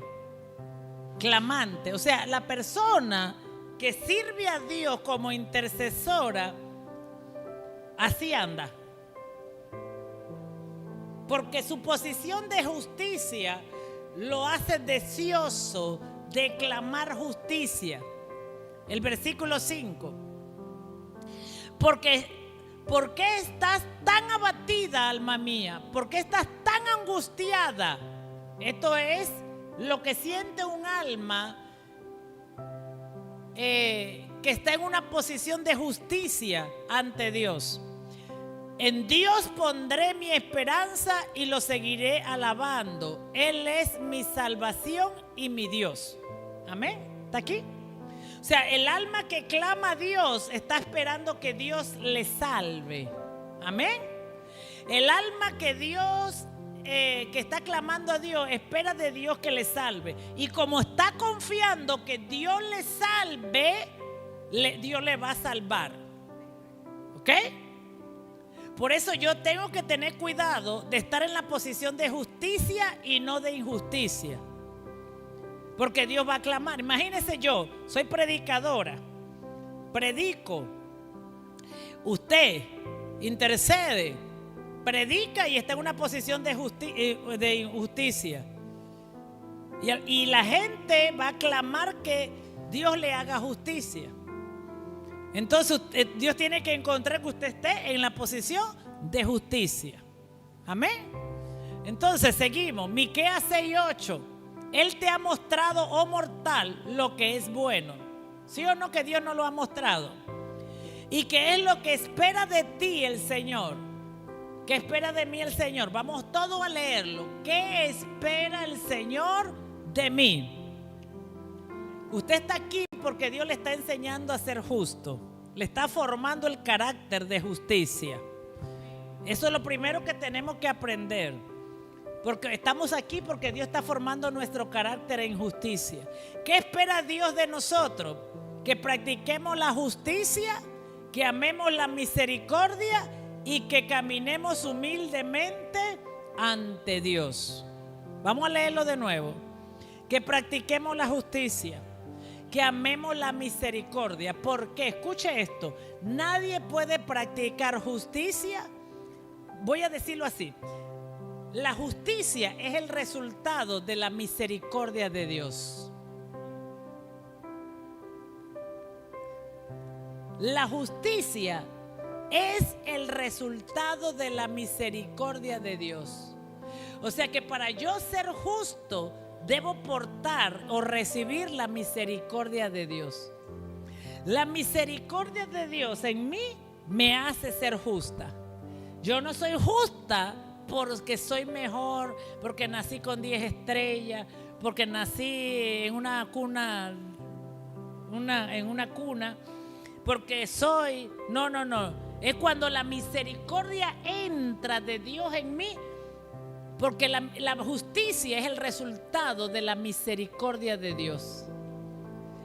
clamante. O sea, la persona que sirve a Dios como intercesora, así anda. Porque su posición de justicia lo hace deseoso de clamar justicia. El versículo 5. ¿Por qué estás tan abatida, alma mía? ¿Por qué estás tan angustiada? Esto es lo que siente un alma que está en una posición de justicia ante Dios. En Dios pondré mi esperanza y lo seguiré alabando. Él es mi salvación y mi Dios. Amén. ¿Está aquí? O sea, el alma que clama a Dios está esperando que Dios le salve. Amén. El alma que está clamando a Dios espera de Dios que le salve. Y como está confiando que Dios le salve, Dios le va a salvar. ¿Ok? Por eso yo tengo que tener cuidado de estar en la posición de justicia y no de injusticia. Porque Dios va a clamar. Imagínense, yo soy predicadora, predico, usted intercede, predica y está en una posición de injusticia. Y la gente va a clamar que Dios le haga justicia. Entonces Dios tiene que encontrar que usted esté en la posición de justicia. Amén. Entonces seguimos. Miqueas 6:8. Él te ha mostrado, oh mortal, lo que es bueno. ¿Sí o no que Dios nos lo ha mostrado? Y que es lo que espera de ti el Señor. ¿Qué espera de mí el Señor? Vamos todos a leerlo. ¿Qué espera el Señor de mí? Usted está aquí porque Dios le está enseñando a ser justo. Le está formando el carácter de justicia. Eso es lo primero que tenemos que aprender. Porque estamos aquí porque Dios está formando nuestro carácter en justicia. ¿Qué espera Dios de nosotros? Que practiquemos la justicia, que amemos la misericordia y que caminemos humildemente ante Dios. Vamos a leerlo de nuevo. Que practiquemos la justicia, que amemos la misericordia. ¿Por qué? Escuche esto. Nadie puede practicar justicia. Voy a decirlo así. La justicia es el resultado de la misericordia de Dios. La justicia es el resultado de la misericordia de Dios. O sea que para yo ser justo, debo portar o recibir la misericordia de Dios. La misericordia de Dios en mí me hace ser justa. Yo no soy justa porque soy mejor, porque nací con 10 estrellas, porque nací en una cuna, porque soy... No. Es cuando la misericordia entra de Dios en mí, porque la justicia es el resultado de la misericordia de Dios.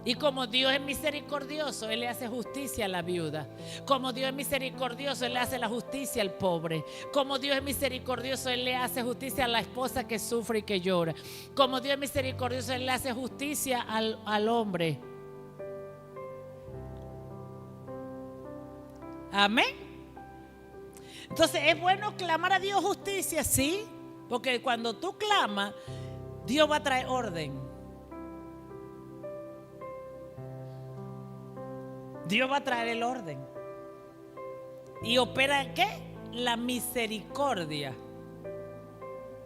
Y como Dios es misericordioso, Él le hace justicia a la viuda. Como Dios es misericordioso, Él le hace la justicia al pobre. Como Dios es misericordioso, Él le hace justicia a la esposa que sufre y que llora. Como Dios es misericordioso, Él le hace justicia al hombre. Amén. Entonces, ¿es bueno clamar a Dios justicia? Sí, porque cuando tú clamas, Dios va a traer orden. Dios va a traer el orden. ¿Y opera qué? La misericordia.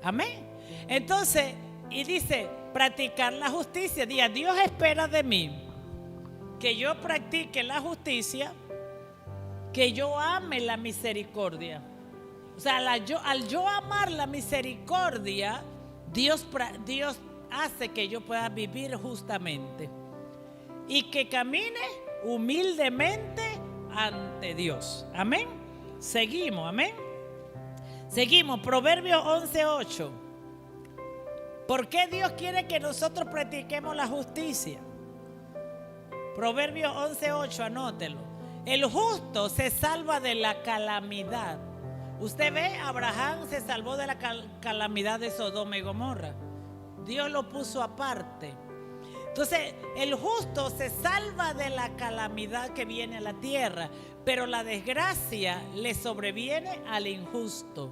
Amén. Entonces, y dice, practicar la justicia. Diga, Dios espera de mí que yo practique la justicia, que yo ame la misericordia. O sea, al yo amar la misericordia, Dios hace que yo pueda vivir justamente y que camine humildemente ante Dios. Amén. Seguimos, amén. Seguimos, Proverbios 11:8. ¿Por qué Dios quiere que nosotros practiquemos la justicia? Proverbios 11:8, anótelo. el justo se salva de la calamidad. Usted ve, Abraham se salvó de la calamidad de Sodoma y Gomorra. Dios lo puso aparte. Entonces, el justo se salva de la calamidad que viene a la tierra, pero la desgracia le sobreviene al injusto.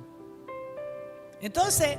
Entonces,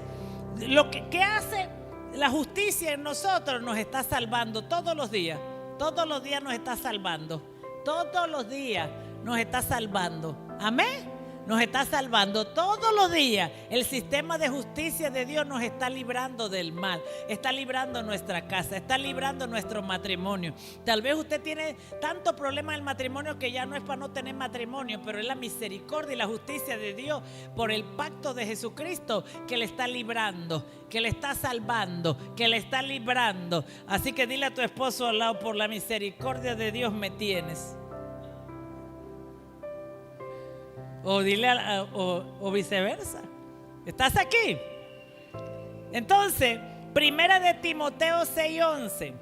¿qué hace la justicia en nosotros? Nos está salvando todos los días. Todos los días nos está salvando. Todos los días nos está salvando. Amén. Nos está salvando todos los días. El sistema de justicia de Dios nos está librando del mal. Está librando nuestra casa. Está librando nuestro matrimonio. Tal vez usted tiene tanto problema en el matrimonio que ya no es para no tener matrimonio, pero es la misericordia y la justicia de Dios por el pacto de Jesucristo que le está librando, que le está salvando, que le está librando. Así que dile a tu esposo al lado: por la misericordia de Dios me tienes. O dile o viceversa. ¿Estás aquí? Entonces, Primera de Timoteo 6:11.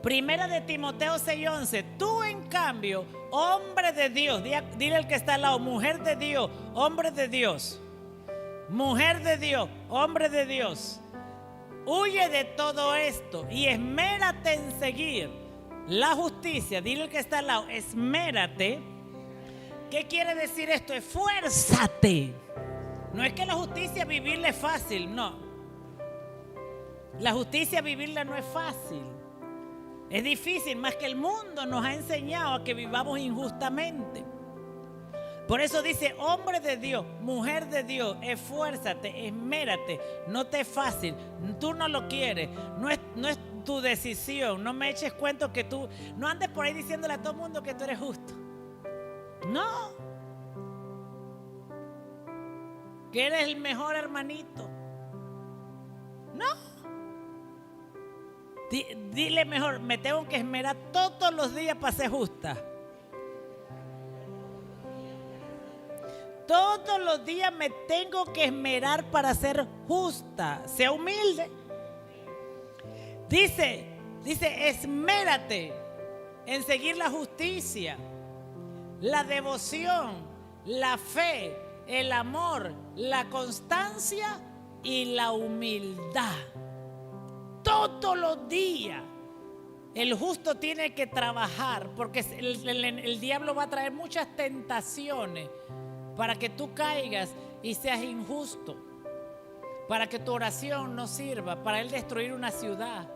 Primera de Timoteo 6:11. Tú, en cambio, hombre de Dios, dile al que está al lado: mujer de Dios, hombre de Dios. Mujer de Dios, hombre de Dios. Huye de todo esto y esmérate en seguir la justicia. Dile al que está al lado: esmérate. ¿Qué quiere decir esto? Esfuérzate. No es que la justicia vivirla es fácil, no. La justicia vivirla no es fácil. Es difícil, más que el mundo nos ha enseñado a que vivamos injustamente. Por eso dice: hombre de Dios, mujer de Dios, esfuérzate, esmérate. No te es fácil, tú no lo quieres, no es tu decisión. No me eches cuento que tú, no andes por ahí diciéndole a todo el mundo que tú eres justo. No, que eres el mejor hermanito. No. Dile mejor: me tengo que esmerar todos los días para ser justa. Todos los días me tengo que esmerar para ser justa. Sea humilde. Dice, esmérate en seguir la justicia, la devoción, la fe, el amor, la constancia y la humildad. Todos los días el justo tiene que trabajar, porque el diablo va a traer muchas tentaciones para que tú caigas y seas injusto, para que tu oración no sirva, para él destruir una ciudad,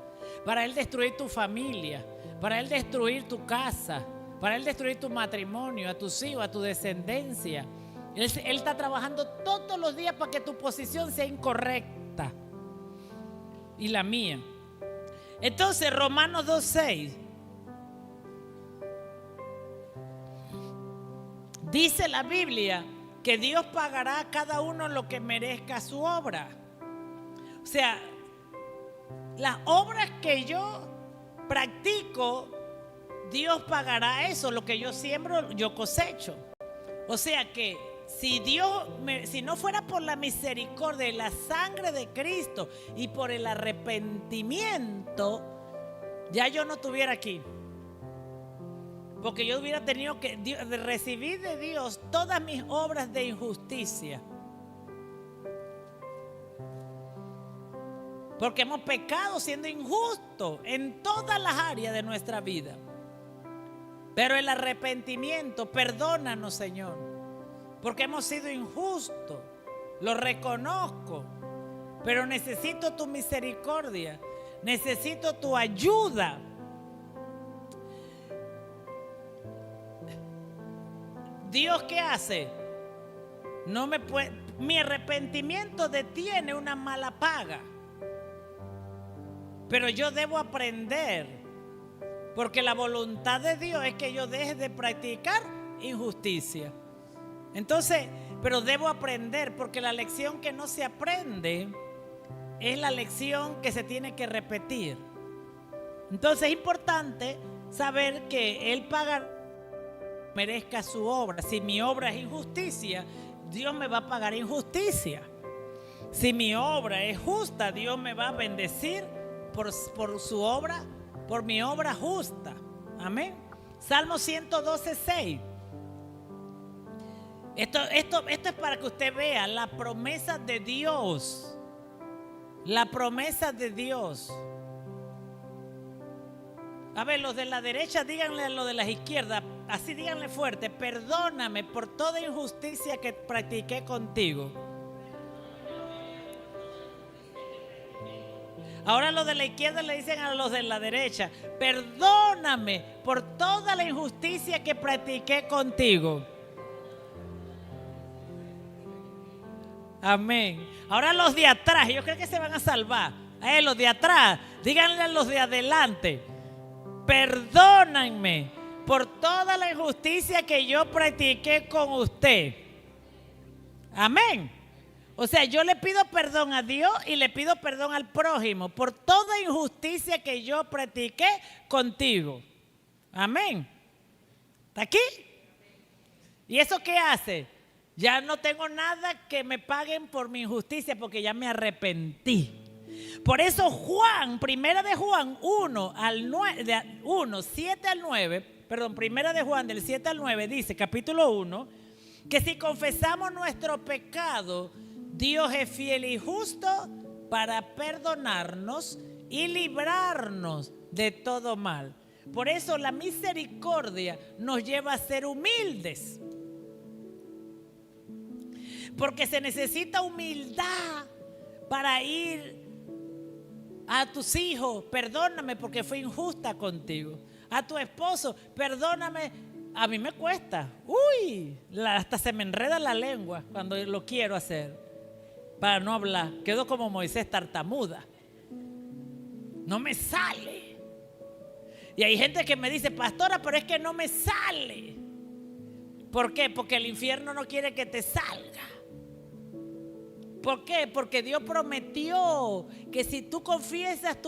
para él destruir tu familia, para él destruir tu casa, para él destruir tu matrimonio, a tus hijos, a tu descendencia. Él está trabajando todos los días para que tu posición sea incorrecta y la mía. Entonces, Romanos 2:6 dice la Biblia que Dios pagará a cada uno lo que merezca su obra. O sea, las obras que yo practico, Dios pagará eso. Lo que yo siembro, yo cosecho. O sea que si no fuera por la misericordia y la sangre de Cristo y por el arrepentimiento, ya yo no estuviera aquí. Porque yo hubiera tenido que recibir de Dios todas mis obras de injusticia. Porque hemos pecado siendo injustos en todas las áreas de nuestra vida. Pero el arrepentimiento, perdónanos, Señor, porque hemos sido injustos. Lo reconozco, pero necesito tu misericordia, necesito tu ayuda. Dios, ¿qué hace? Mi arrepentimiento detiene una mala paga. Pero yo debo aprender, porque la voluntad de Dios es que yo deje de practicar injusticia. Entonces, pero debo aprender, porque la lección que no se aprende es la lección que se tiene que repetir. Entonces es importante saber que Él paga, merezca su obra. Si mi obra es injusticia, Dios me va a pagar injusticia. Si mi obra es justa, Dios me va a bendecir por su obra, por mi obra justa. Amén. Salmo 112:6. Esto es para que usted vea la promesa de Dios. La promesa de Dios. A ver, los de la derecha, díganle a los de la izquierda, así díganle fuerte: perdóname por toda injusticia que practiqué contigo. Ahora los de la izquierda le dicen a los de la derecha: perdóname por toda la injusticia que practiqué contigo. Amén. Ahora los de atrás, yo creo que se van a salvar. Los de atrás, díganle a los de adelante: perdónenme por toda la injusticia que yo practiqué con usted. Amén. O sea, yo le pido perdón a Dios y le pido perdón al prójimo por toda injusticia que yo practiqué contigo. Amén. ¿Está aquí? ¿Y eso qué hace? Ya no tengo nada que me paguen por mi injusticia porque ya me arrepentí. Por eso Juan, primera de Juan 7 al 9, perdón, primera de Juan del 7 al 9 dice, capítulo 1, que si confesamos nuestro pecado, Dios es fiel y justo para perdonarnos y librarnos de todo mal. Por eso la misericordia nos lleva a ser humildes. Porque se necesita humildad para ir a tus hijos: perdóname porque fui injusta contigo. A tu esposo: perdóname. A mí me cuesta. Hasta se me enreda la lengua cuando lo quiero hacer para no hablar. Quedo como Moisés, tartamuda. No me sale. Y hay gente que me dice: pastora, pero es que no me sale. ¿Por qué? Porque el infierno no quiere que te salga. ¿Por qué? Porque Dios prometió que si tú confiesas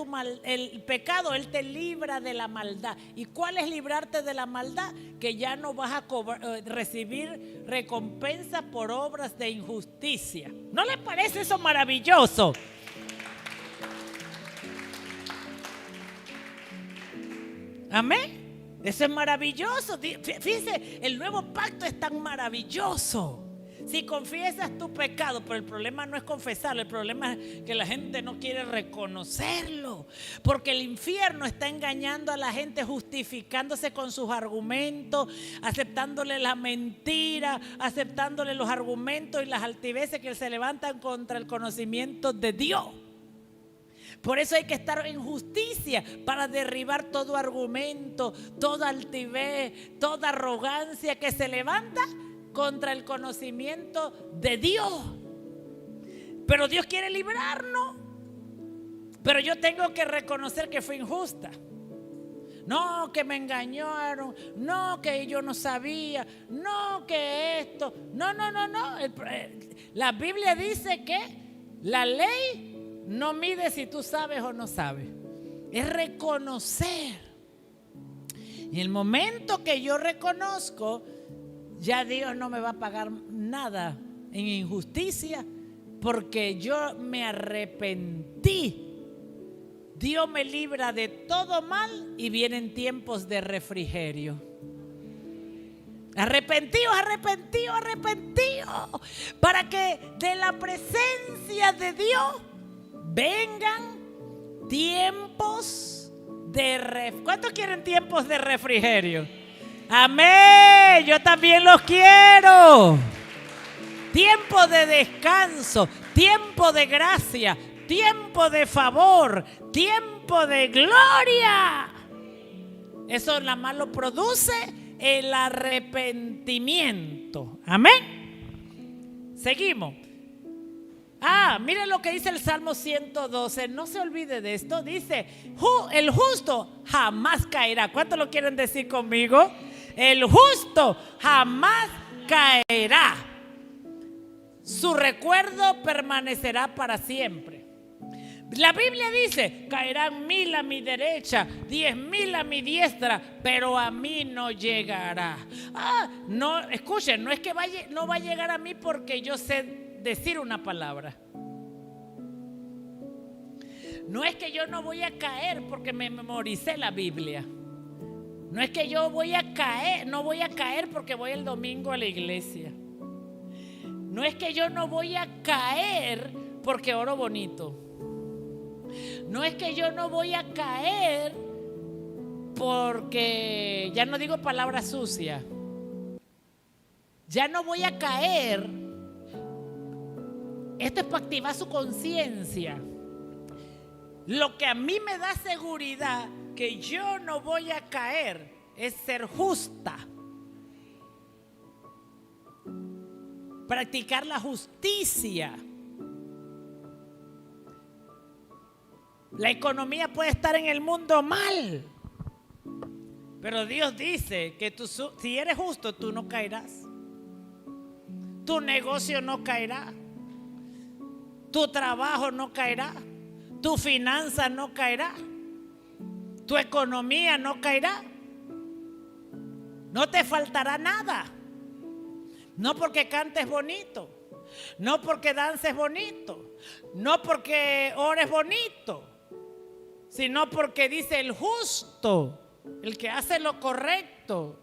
el pecado, Él te libra de la maldad. ¿Y cuál es librarte de la maldad? Que ya no vas a recibir recompensa por obras de injusticia. ¿No les parece eso maravilloso? Amén. Eso es maravilloso. Fíjense, el nuevo pacto es tan maravilloso. Si confiesas tu pecado, pero el problema no es confesarlo, el problema es que la gente no quiere reconocerlo, porque el infierno está engañando a la gente, justificándose con sus argumentos, aceptándole la mentira, aceptándole los argumentos y las altiveces que se levantan contra el conocimiento de Dios. Por eso hay que estar en justicia para derribar todo argumento, toda altivez, toda arrogancia que se levanta contra el conocimiento de Dios. Pero Dios quiere librarnos. Pero yo tengo que reconocer que fui injusta. No, que me engañaron. No, que yo no sabía. No, que esto. No. La Biblia dice que la ley no mide si tú sabes o no sabes. Es reconocer. Y el momento que yo reconozco, ya Dios no me va a pagar nada en injusticia, porque yo me arrepentí. Dios me libra de todo mal y vienen tiempos de refrigerio. Arrepentidos, para que de la presencia de Dios vengan tiempos de refrigerio. ¿Cuántos quieren tiempos de refrigerio? Amén, yo también los quiero. Tiempo de descanso, tiempo de gracia, tiempo de favor, tiempo de gloria. Eso nada más lo produce el arrepentimiento. Amén. Seguimos. Miren lo que dice el Salmo 112. No se olvide de esto. Dice: el justo jamás caerá. ¿Cuántos lo quieren decir conmigo? El justo jamás caerá. Su recuerdo permanecerá para siempre. La Biblia dice: caerán 1000 a mi derecha, 10,000 a mi diestra, pero a mí no llegará. No, escuchen, no es que no va a llegar a mí porque yo sé decir una palabra. No es que yo no voy a caer porque me memoricé la Biblia. No es que yo voy a caer, no voy a caer porque voy el domingo a la iglesia. No es que yo no voy a caer porque oro bonito. No es que yo no voy a caer porque, ya no digo palabras sucias, ya no voy a caer. Esto es para activar su conciencia. Lo que a mí me da seguridad que yo no voy a caer es ser justa. Practicar la justicia. La economía puede estar en el mundo mal, pero Dios dice que tú, si eres justo, tú no caerás. Tu negocio no caerá. Tu trabajo no caerá. Tu finanza no caerá. Tu economía no caerá. No te faltará nada. No porque cantes bonito, no porque dances bonito, no porque ores bonito, sino porque dice el justo, el que hace lo correcto,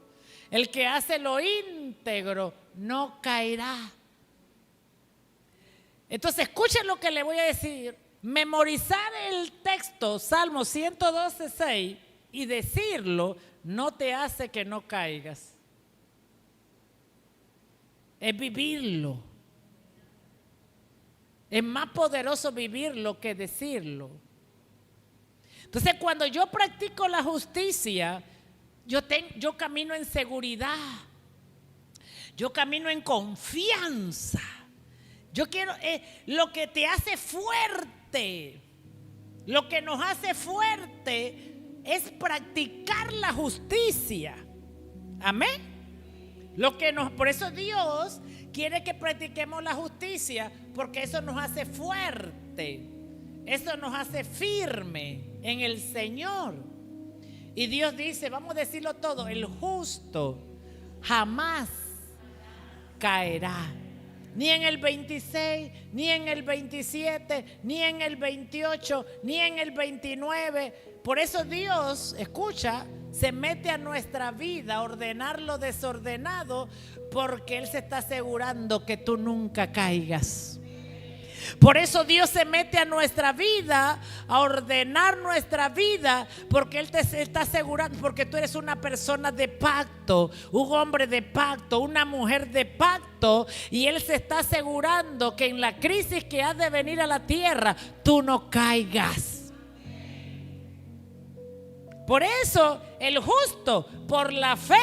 el que hace lo íntegro, no caerá. Entonces escuchen lo que le voy a decir. Memorizar el texto, Salmo 112:6, y decirlo no te hace que no caigas. Es vivirlo. Es más poderoso vivirlo que decirlo. Entonces, cuando yo practico la justicia, yo camino en seguridad. Yo camino en confianza. Yo quiero, lo que te hace fuerte, lo que nos hace fuerte es practicar la justicia. Amén. Por eso Dios quiere que practiquemos la justicia, porque eso nos hace fuerte, eso nos hace firme en el Señor. Y Dios dice, vamos a decirlo todo, el justo jamás caerá. Ni en el 26, ni en el 27, ni en el 28, ni en el 29. Por eso Dios, escucha, se mete a nuestra vida a ordenar lo desordenado, porque Él se está asegurando que tú nunca caigas. Por eso Dios se mete a nuestra vida a ordenar nuestra vida, porque Él te está asegurando, porque tú eres una persona de pacto, un hombre de pacto, una mujer de pacto, y Él se está asegurando que en la crisis que ha de venir a la tierra tú no caigas. Por eso el justo por la fe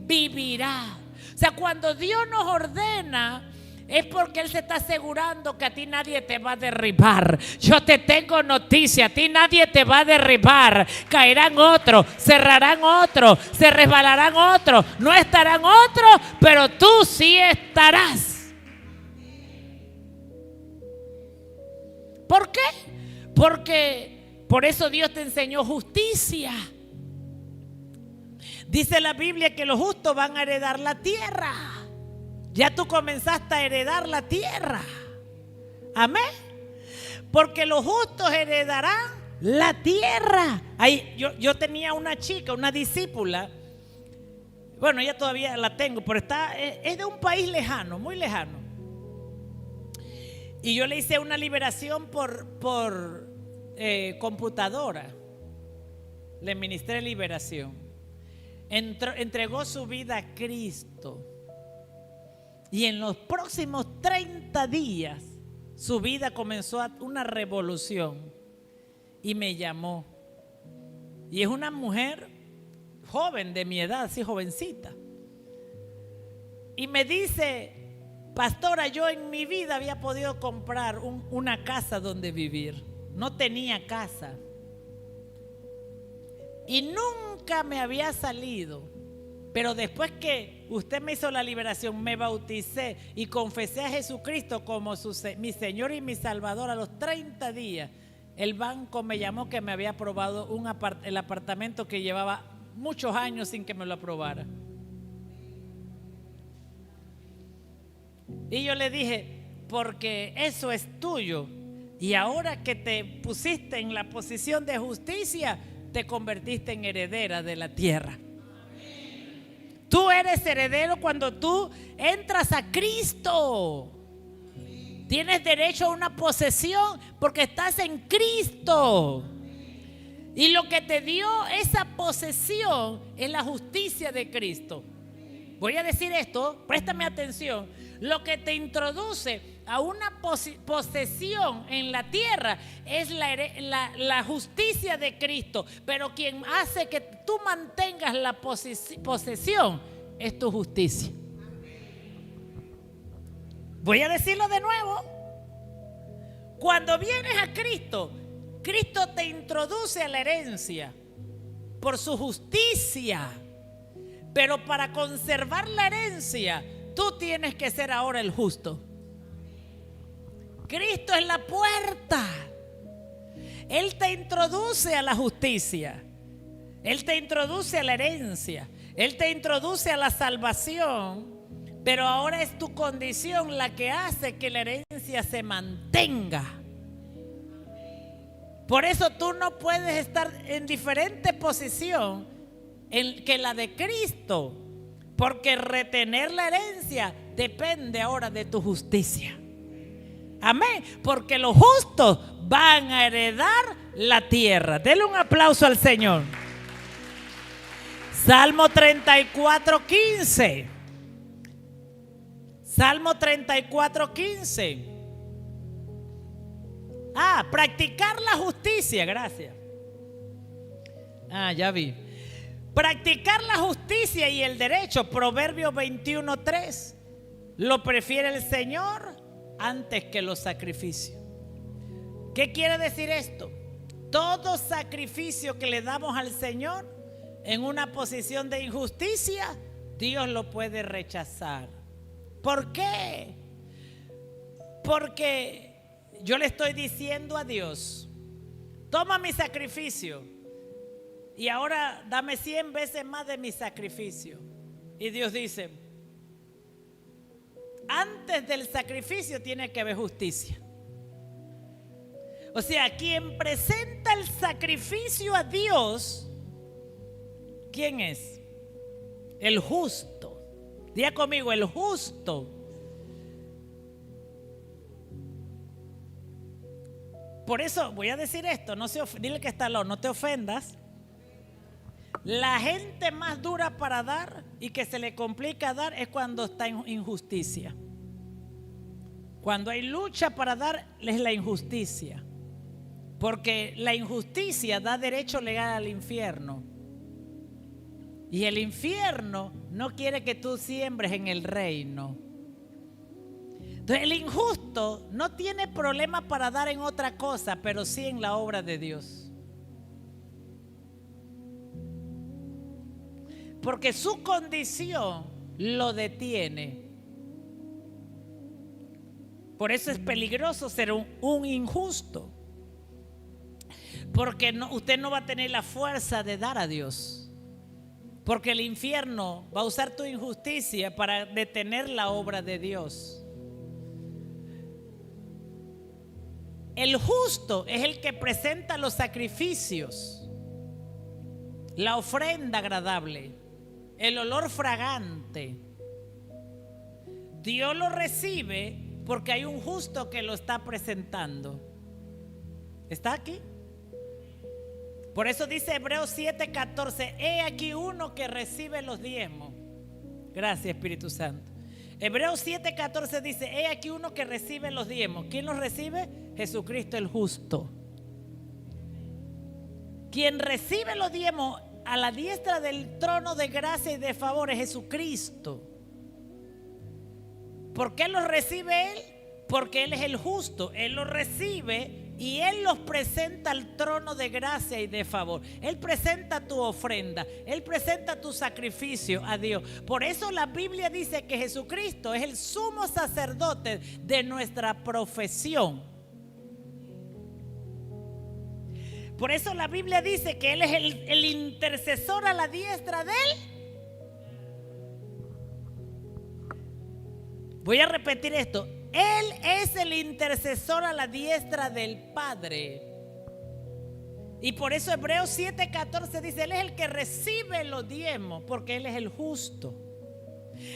vivirá. O sea, cuando Dios nos ordena, es porque Él se está asegurando que a ti nadie te va a derribar. Yo te tengo noticia, a ti nadie te va a derribar. Caerán otros, cerrarán otros, se resbalarán otros, no estarán otros, pero tú sí estarás. ¿Por qué? Porque por eso Dios te enseñó justicia. Dice la Biblia que los justos van a heredar la tierra. Ya tú comenzaste a heredar la tierra. Amén. Porque los justos heredarán la tierra. Ahí, yo tenía una chica, una discípula. Bueno, ella todavía la tengo, pero es de un país lejano, muy lejano. Y yo le hice una liberación por computadora. Le ministré liberación. Entregó su vida a Cristo. Y en los próximos 30 días su vida comenzó una revolución. Y me llamó. Y es una mujer joven, de mi edad, así jovencita. Y me dice: pastora, yo en mi vida había podido comprar una casa donde vivir. No tenía casa. Y nunca me había salido. Pero después que usted me hizo la liberación, me bauticé y confesé a Jesucristo como mi Señor y mi Salvador, a los 30 días, el banco me llamó que me había aprobado el apartamento que llevaba muchos años sin que me lo aprobara. Y yo le dije: porque eso es tuyo. Y ahora que te pusiste en la posición de justicia, te convertiste en heredera de la tierra. Tú eres heredero cuando tú entras a Cristo. Tienes derecho a una posesión porque estás en Cristo. Y lo que te dio esa posesión es la justicia de Cristo. Voy a decir esto, préstame atención. Lo que te introduce a una posesión en la tierra es la justicia de Cristo. Pero quien hace que tú mantengas la posesión es tu justicia. Voy a decirlo de nuevo. Cuando vienes a Cristo, Cristo te introduce a la herencia por su justicia. Pero para conservar la herencia, tú tienes que ser ahora el justo. Cristo es la puerta. Él te introduce a la justicia. Él te introduce a la herencia. Él te introduce a la salvación. Pero ahora es tu condición la que hace que la herencia se mantenga. Por eso tú no puedes estar en diferente posición que la de Cristo, porque retener la herencia depende ahora de tu justicia. Amén. Porque los justos van a heredar la tierra. Denle un aplauso al Señor. Salmo 34:15. Salmo 34:15. Practicar la justicia. Gracias. Ya vi. Practicar la justicia y el derecho. Proverbios 21:3. Lo prefiere el Señor antes que los sacrificios. ¿Qué quiere decir esto? Todo sacrificio que le damos al Señor en una posición de injusticia, Dios lo puede rechazar. ¿Por qué? Porque yo le estoy diciendo a Dios: toma mi sacrificio y ahora dame 100 veces más de mi sacrificio. Y Dios dice: antes del sacrificio tiene que haber justicia. O sea, quien presenta el sacrificio a Dios, ¿quién es? El justo. Diga conmigo, el justo. Por eso voy a decir esto, dile que está al lado, no te ofendas. La gente más dura para dar y que se le complica dar es cuando está en injusticia. Cuando hay lucha para dar es la injusticia. Porque la injusticia da derecho legal al infierno. Y el infierno no quiere que tú siembres en el reino. Entonces el injusto no tiene problema para dar en otra cosa, pero sí en la obra de Dios. Porque su condición lo detiene. Por eso es peligroso ser un injusto. Porque usted no va a tener la fuerza de dar a Dios. Porque el infierno va a usar tu injusticia para detener la obra de Dios. El justo es el que presenta los sacrificios, la ofrenda agradable, el olor fragante. Dios lo recibe porque hay un justo que lo está presentando. ¿Está aquí? Por eso dice Hebreos 7:14: he aquí uno que recibe los diezmos. Gracias, Espíritu Santo. Hebreos 7:14 dice: he aquí uno que recibe los diezmos. ¿Quién los recibe? Jesucristo el justo. Quien recibe los diezmos a la diestra del trono de gracia y de favor es Jesucristo. ¿Por qué los recibe Él? Porque Él es el justo. Él los recibe y Él los presenta al trono de gracia y de favor. Él presenta tu ofrenda. Él presenta tu sacrificio a Dios. Por eso la Biblia dice que Jesucristo es el sumo sacerdote de nuestra profesión. Por eso la Biblia dice que Él es el intercesor a la diestra de Él. Voy a repetir esto. Él es el intercesor a la diestra del Padre. Y por eso Hebreos 7:14 dice, Él es el que recibe los diezmos, porque Él es el justo.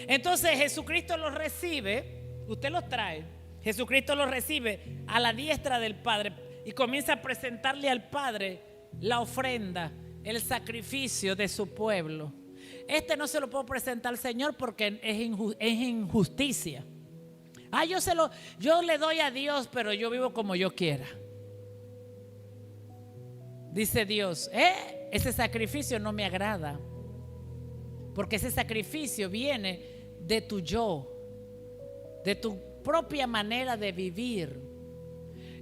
Entonces Jesucristo los recibe, usted los trae, Jesucristo los recibe a la diestra del Padre y comienza a presentarle al Padre la ofrenda, el sacrificio de su pueblo. Este no se lo puedo presentar al Señor porque es injusticia. Yo le doy a Dios, pero yo vivo como yo quiera. Dice Dios, ese sacrificio no me agrada, porque ese sacrificio viene de tu yo, de tu propia manera de vivir.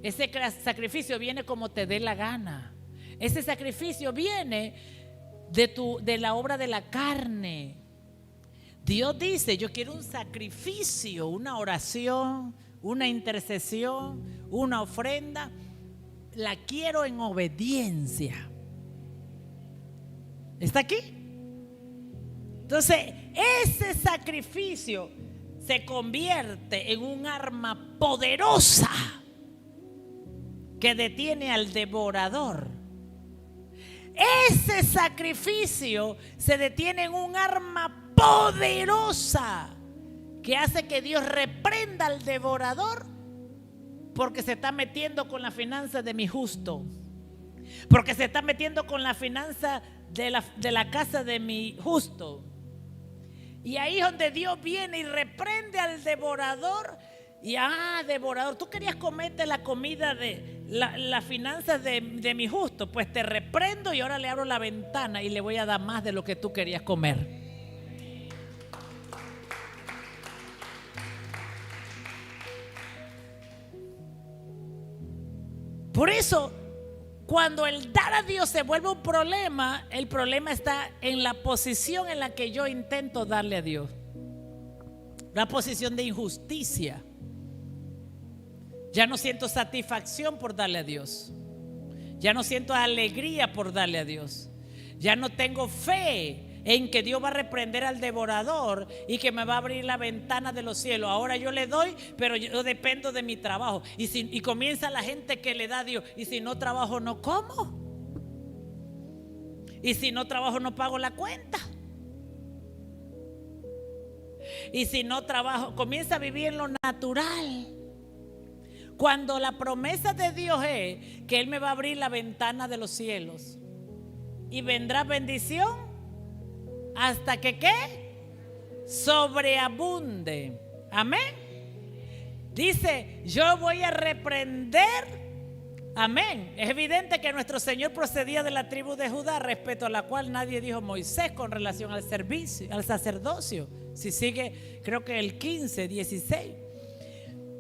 Ese sacrificio viene como te dé la gana. Ese sacrificio viene de la obra de la carne. Dios dice, yo quiero un sacrificio, una oración, una intercesión, una ofrenda. La quiero en obediencia. ¿Está aquí? Entonces, ese sacrificio se convierte en un arma poderosa que detiene al devorador. Ese sacrificio se detiene en un arma poderosa que hace que Dios reprenda al devorador, porque se está metiendo con la finanza de mi justo, porque se está metiendo con la finanza de la casa de mi justo. Y ahí es donde Dios viene y reprende al devorador. Y devorador, tú querías comerte la comida de las finanzas de mi justo, pues te reprendo y ahora le abro la ventana y le voy a dar más de lo que tú querías comer. Por eso, cuando el dar a Dios se vuelve un problema, el problema está en la posición en la que yo intento darle a Dios. La posición de injusticia. Ya no siento satisfacción por darle a Dios. Ya no siento alegría por darle a Dios. Ya no tengo fe en que Dios va a reprender al devorador y que me va a abrir la ventana de los cielos. Ahora yo le doy, pero yo dependo de mi trabajo. Y comienza la gente que le da a Dios. Y si no trabajo, no como. Y si no trabajo, no pago la cuenta. Y si no trabajo, comienza a vivir en lo natural. Cuando la promesa de Dios es que Él me va a abrir la ventana de los cielos y vendrá bendición hasta que ¿qué? Sobreabunde. Amén. Dice, yo voy a reprender. Amén. Es evidente que nuestro Señor procedía de la tribu de Judá, respecto a la cual nadie dijo Moisés con relación al servicio, al sacerdocio. Si sigue, creo que el 15, 16.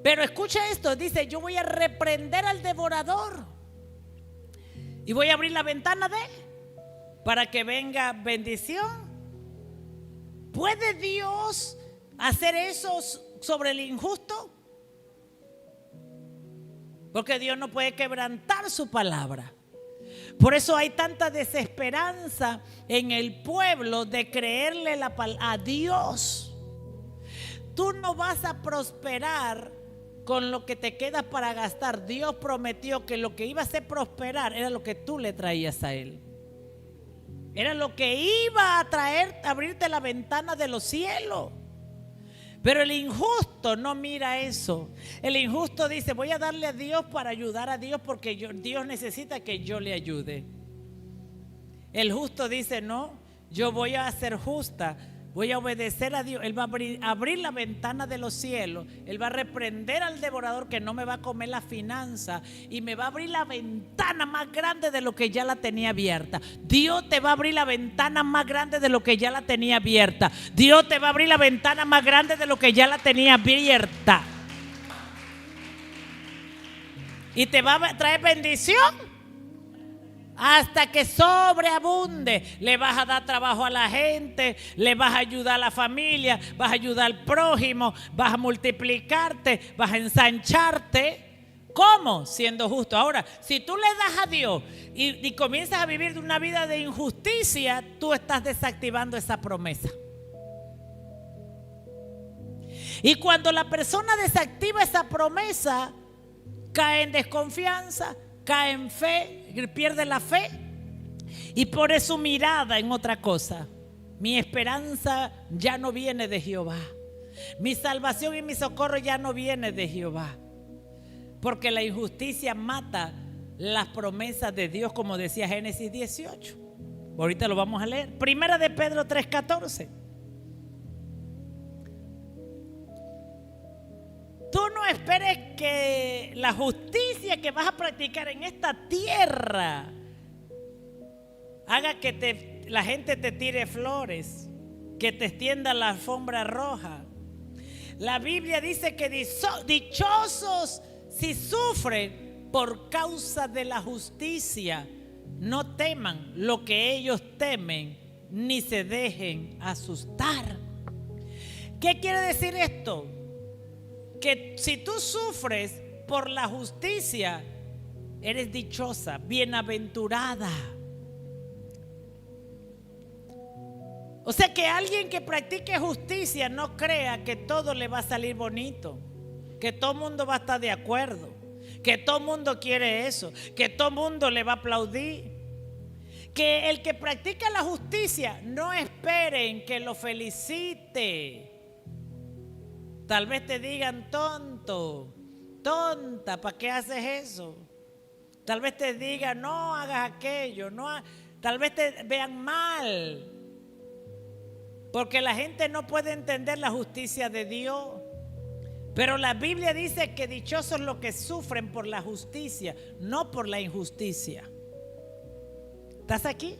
Pero escucha esto, dice, yo voy a reprender al devorador y voy a abrir la ventana de él para que venga bendición. ¿Puede Dios hacer eso sobre el injusto? Porque Dios no puede quebrantar su palabra. Por eso hay tanta desesperanza en el pueblo de creerle a Dios. Tú no vas a prosperar con lo que te queda para gastar. Dios prometió que lo que iba a hacer prosperar era lo que tú le traías a Él. Era lo que iba a traer, abrirte la ventana de los cielos. Pero el injusto no mira eso. El injusto dice, voy a darle a Dios para ayudar a Dios porque Dios necesita que yo le ayude. El justo dice, no, yo voy a ser justa. Voy a obedecer a Dios. Él va a abrir la ventana de los cielos. Él va a reprender al devorador que no me va a comer la finanza. Y me va a abrir la ventana más grande de lo que ya la tenía abierta. Dios te va a abrir la ventana más grande de lo que ya la tenía abierta. Dios te va a abrir la ventana más grande de lo que ya la tenía abierta. Y te va a traer bendición hasta que sobreabunde. Le vas a dar trabajo a la gente, le vas a ayudar a la familia, vas a ayudar al prójimo, vas a multiplicarte, vas a ensancharte. ¿Cómo? Siendo justo. Ahora, si tú le das a Dios y comienzas a vivir de una vida de injusticia, tú estás desactivando esa promesa. Y cuando la persona desactiva esa promesa, cae en desconfianza, cae en fe, pierde la fe y pone su mirada en otra cosa. Mi esperanza ya no viene de Jehová. Mi salvación y mi socorro ya no viene de Jehová. Porque la injusticia mata las promesas de Dios, como decía Génesis 18. Ahorita lo vamos a leer. Primera de Pedro 3:14. Tú no esperes que la justicia que vas a practicar en esta tierra haga que la gente te tire flores, que te extienda la alfombra roja. La Biblia dice que dichosos si sufren por causa de la justicia. No teman lo que ellos temen, ni se dejen asustar. ¿Qué quiere decir esto? Que si tú sufres por la justicia, eres dichosa, bienaventurada. O sea, que alguien que practique justicia no crea que todo le va a salir bonito, que todo el mundo va a estar de acuerdo, que todo el mundo quiere eso, que todo el mundo le va a aplaudir. Que el que practica la justicia no esperen que lo felicite. Tal vez te digan tonto, tonta, ¿para qué haces eso? Tal vez te digan no hagas aquello, tal vez te vean mal. Porque la gente no puede entender la justicia de Dios. Pero la Biblia dice que dichosos los que sufren por la justicia, no por la injusticia. ¿Estás aquí?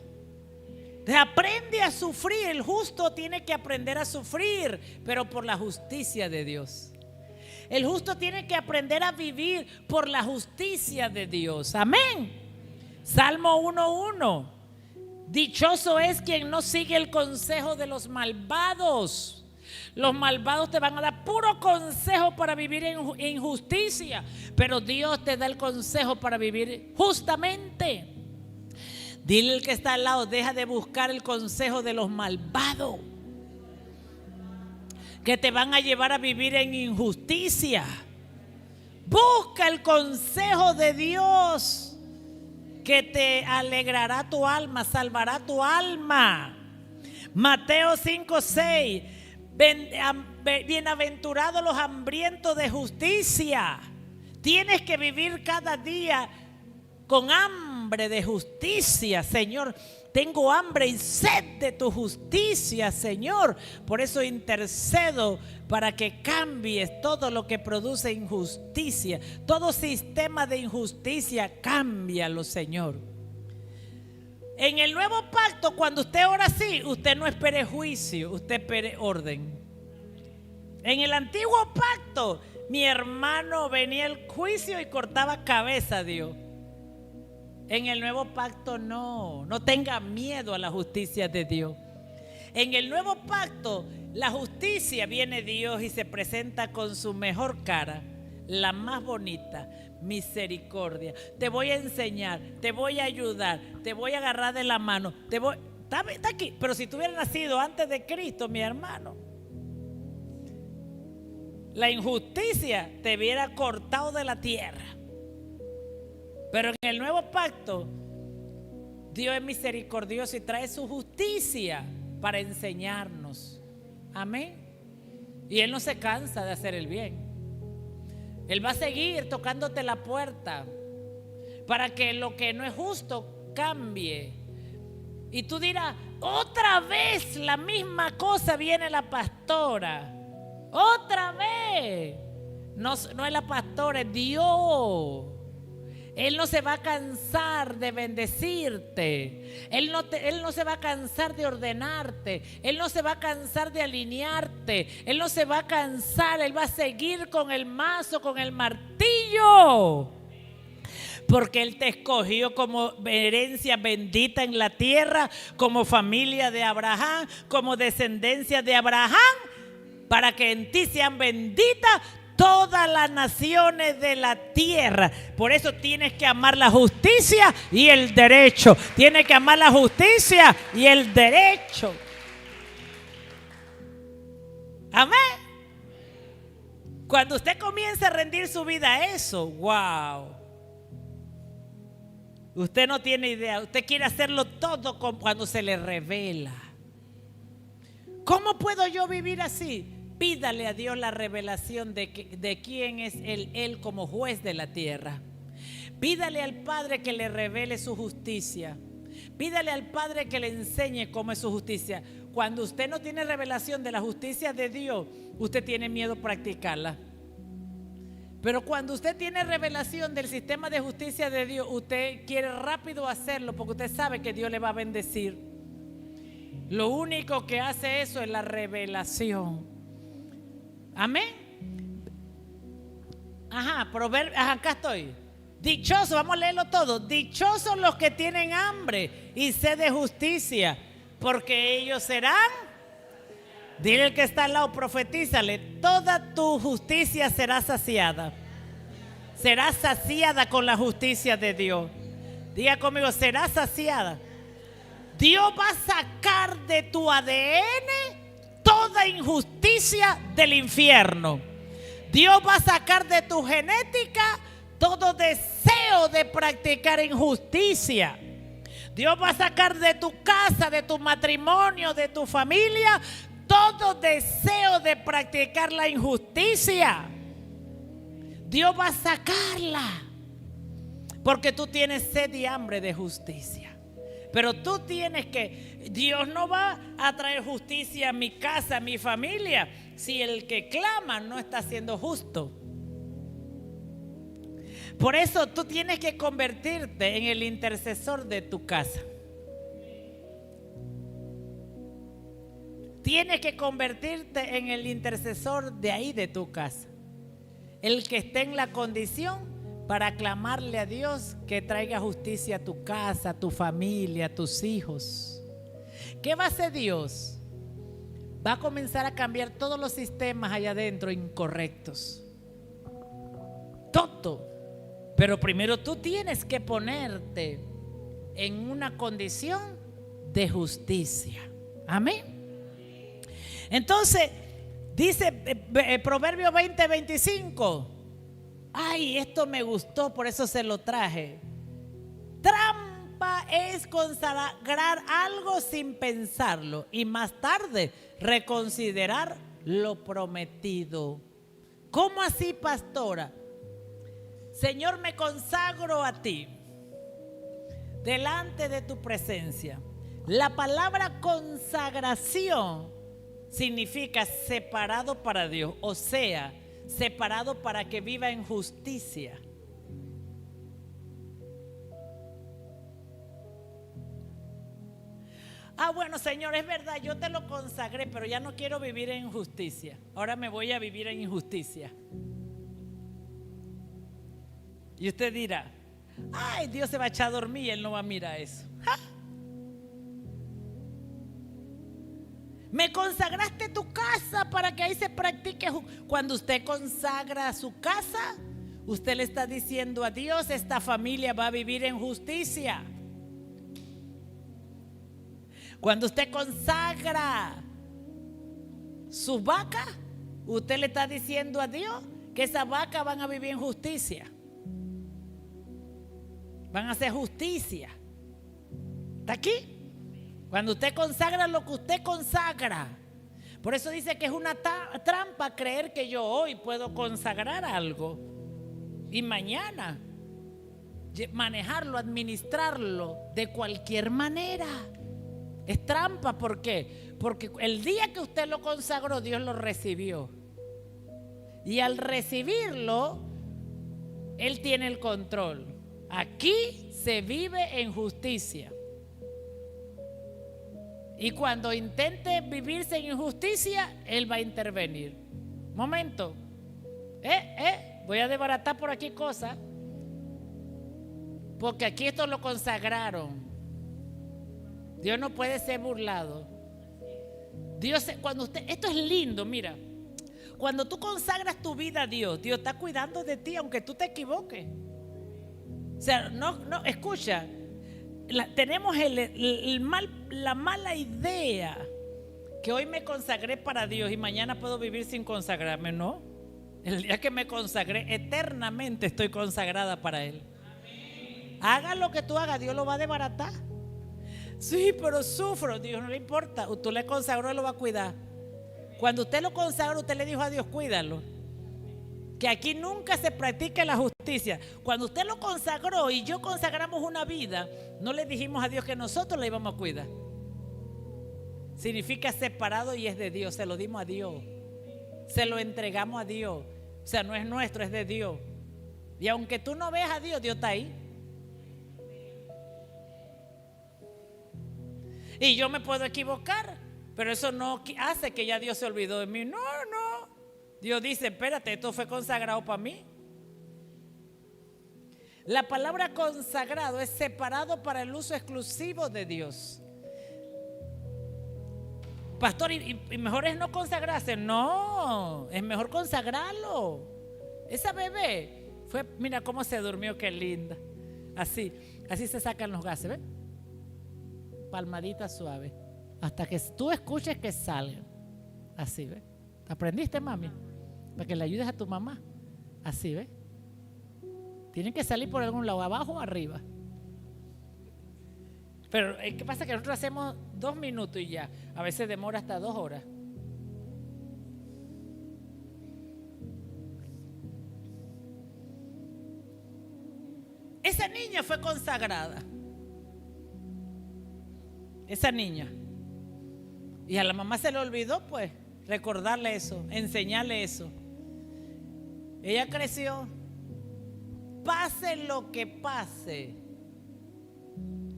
Aprende a sufrir. El justo tiene que aprender a sufrir, pero por la justicia de Dios. El justo tiene que aprender a vivir por la justicia de Dios. Amén. Salmo 1:1. Dichoso es quien no sigue el consejo de los malvados. Los malvados te van a dar puro consejo para vivir en injusticia, pero Dios te da el consejo para vivir justamente. Dile al que está al lado, deja de buscar el consejo de los malvados, que te van a llevar a vivir en injusticia. Busca el consejo de Dios, que te alegrará tu alma, salvará tu alma. Mateo 5:6. Bienaventurados los hambrientos de justicia. Tienes que vivir cada día con hambre de justicia. Señor, tengo hambre y sed de tu justicia, Señor. Por eso intercedo para que cambies todo lo que produce injusticia. Todo sistema de injusticia, cámbialo, Señor. En el nuevo pacto, cuando usted ora así, usted no espere juicio, usted espere orden. En el antiguo pacto, mi hermano venía el juicio y cortaba cabeza a Dios. En el nuevo pacto no tenga miedo a la justicia de Dios. En el nuevo pacto, la justicia viene Dios y se presenta con su mejor cara, la más bonita, misericordia. Te voy a enseñar, te voy a ayudar, te voy a agarrar de la mano, está aquí. Pero si tú hubieras nacido antes de Cristo, mi hermano, la injusticia te hubiera cortado de la tierra. Pero en el nuevo pacto, Dios es misericordioso y trae su justicia para enseñarnos. Amén. Y Él no se cansa de hacer el bien. Él va a seguir tocándote la puerta para que lo que no es justo cambie. Y tú dirás, otra vez la misma cosa viene la pastora. Otra vez. No es la pastora, es Dios. Él no se va a cansar de bendecirte. Él no se va a cansar de ordenarte. Él no se va a cansar de alinearte. Él no se va a cansar. Él va a seguir con el mazo, con el martillo. Porque Él te escogió como herencia bendita en la tierra, como familia de Abraham, como descendencia de Abraham, para que en ti sean benditas todas las naciones de la tierra. Por eso tienes que amar la justicia y el derecho. Tienes que amar la justicia y el derecho. Amén. Cuando usted comienza a rendir su vida a eso, wow, Usted no tiene idea. Usted quiere hacerlo todo cuando se le revela. ¿Cómo puedo yo vivir así? Pídale a Dios la revelación de quién es Él como juez de la tierra. Pídale al Padre que le revele su justicia. Pídale al Padre que le enseñe cómo es su justicia. Cuando usted no tiene revelación de la justicia de Dios, usted tiene miedo a practicarla. Pero cuando usted tiene revelación del sistema de justicia de Dios, usted quiere rápido hacerlo porque usted sabe que Dios le va a bendecir. Lo único que hace eso es la revelación. Amén. Acá estoy. Dichosos, vamos a leerlo todo. Dichosos los que tienen hambre y sed de justicia, porque ellos serán. Dile al que está al lado, profetízale, toda tu justicia será saciada. Será saciada con la justicia de Dios. Diga conmigo, será saciada. Dios va a sacar de tu ADN toda injusticia del infierno. Dios va a sacar de tu genética todo deseo de practicar injusticia. Dios va a sacar de tu casa, de tu matrimonio, de tu familia, todo deseo de practicar la injusticia. Dios va a sacarla. Porque tú tienes sed y hambre de justicia. Pero tú tienes que, Dios no va a traer justicia a mi casa, a mi familia, si el que clama no está siendo justo. Por eso tú tienes que convertirte en el intercesor de tu casa. Tienes que convertirte en el intercesor de ahí, de tu casa. El que esté en la condición para clamarle a Dios que traiga justicia a tu casa, a tu familia, a tus hijos. ¿Qué va a hacer Dios? Va a comenzar a cambiar todos los sistemas allá adentro incorrectos. Todo. Pero primero tú tienes que ponerte en una condición de justicia. Amén. Entonces, dice Proverbio 20:25. Ay, esto me gustó, por eso se lo traje. Trampa es consagrar algo sin pensarlo y más tarde reconsiderar lo prometido. ¿Cómo así, pastora? Señor, me consagro a ti delante de tu presencia. La palabra consagración significa separado para Dios, o sea, separado para que viva en justicia. Bueno, Señor, es verdad, yo te lo consagré, pero ya no quiero vivir en injusticia. Ahora me voy a vivir en injusticia. Y usted dirá, ay, Dios se va a echar a dormir y Él no va a mirar eso. ¡Ja! Me consagraste tu casa para que ahí se practique. Cuando usted consagra su casa, usted le está diciendo a Dios, esta familia va a vivir en justicia. Cuando usted consagra su vaca, usted le está diciendo a Dios que esas vacas van a vivir en justicia. Van a hacer justicia. ¿Está aquí? Cuando usted consagra lo que usted consagra. Por eso dice que es una trampa creer que yo hoy puedo consagrar algo y mañana manejarlo, administrarlo de cualquier manera. Es trampa. ¿Por qué? Porque el día que usted lo consagró, Dios lo recibió. Y al recibirlo, Él tiene el control. Aquí se vive en justicia. Y cuando intente vivirse en injusticia, Él va a intervenir. Momento. Voy a desbaratar por aquí cosas. Porque aquí esto lo consagraron. Dios no puede ser burlado. Dios, cuando usted, esto es lindo, mira. Cuando tú consagras tu vida a Dios, Dios está cuidando de ti, aunque tú te equivoques. O sea, no, escucha. Tenemos la mala idea que hoy me consagré para Dios y mañana puedo vivir sin consagrarme. No, el día que me consagré, eternamente estoy consagrada para Él. haga lo que tú hagas, Dios lo va a desbaratar. Sí, pero sufro. Dios no le importa. Usted le consagró, Él lo va a cuidar. Cuando usted lo consagró, usted le dijo a Dios, cuídalo. Que aquí nunca se practique la justicia. Cuando usted lo consagró y yo consagramos una vida, no le dijimos a Dios que nosotros la íbamos a cuidar. Significa separado y es de Dios. Se lo dimos a Dios. Se lo entregamos a Dios. O sea, no es nuestro, es de Dios. Y aunque tú no veas a Dios, Dios está ahí. Y yo me puedo equivocar, pero eso no hace que ya Dios se olvidó de mí. No, no. Dios dice, espérate, esto fue consagrado para mí. La palabra consagrado es separado para el uso exclusivo de Dios. Pastor, ¿y mejor es no consagrarse? No, es mejor consagrarlo. Esa bebé fue, mira cómo se durmió, qué linda. Así se sacan los gases, ¿ves? Palmadita suave, hasta que tú escuches que salgan. Así, ¿ves? ¿Aprendiste, mami? Para que le ayudes a tu mamá. Así, ¿ves? Tienen que salir por algún lado, abajo o arriba. Pero ¿qué pasa? Que nosotros hacemos 2 minutos y ya. A veces demora hasta 2 horas. Esa niña fue consagrada. Esa niña. Y a la mamá se le olvidó, pues, recordarle eso, enseñarle eso. Ella creció. Pase lo que pase,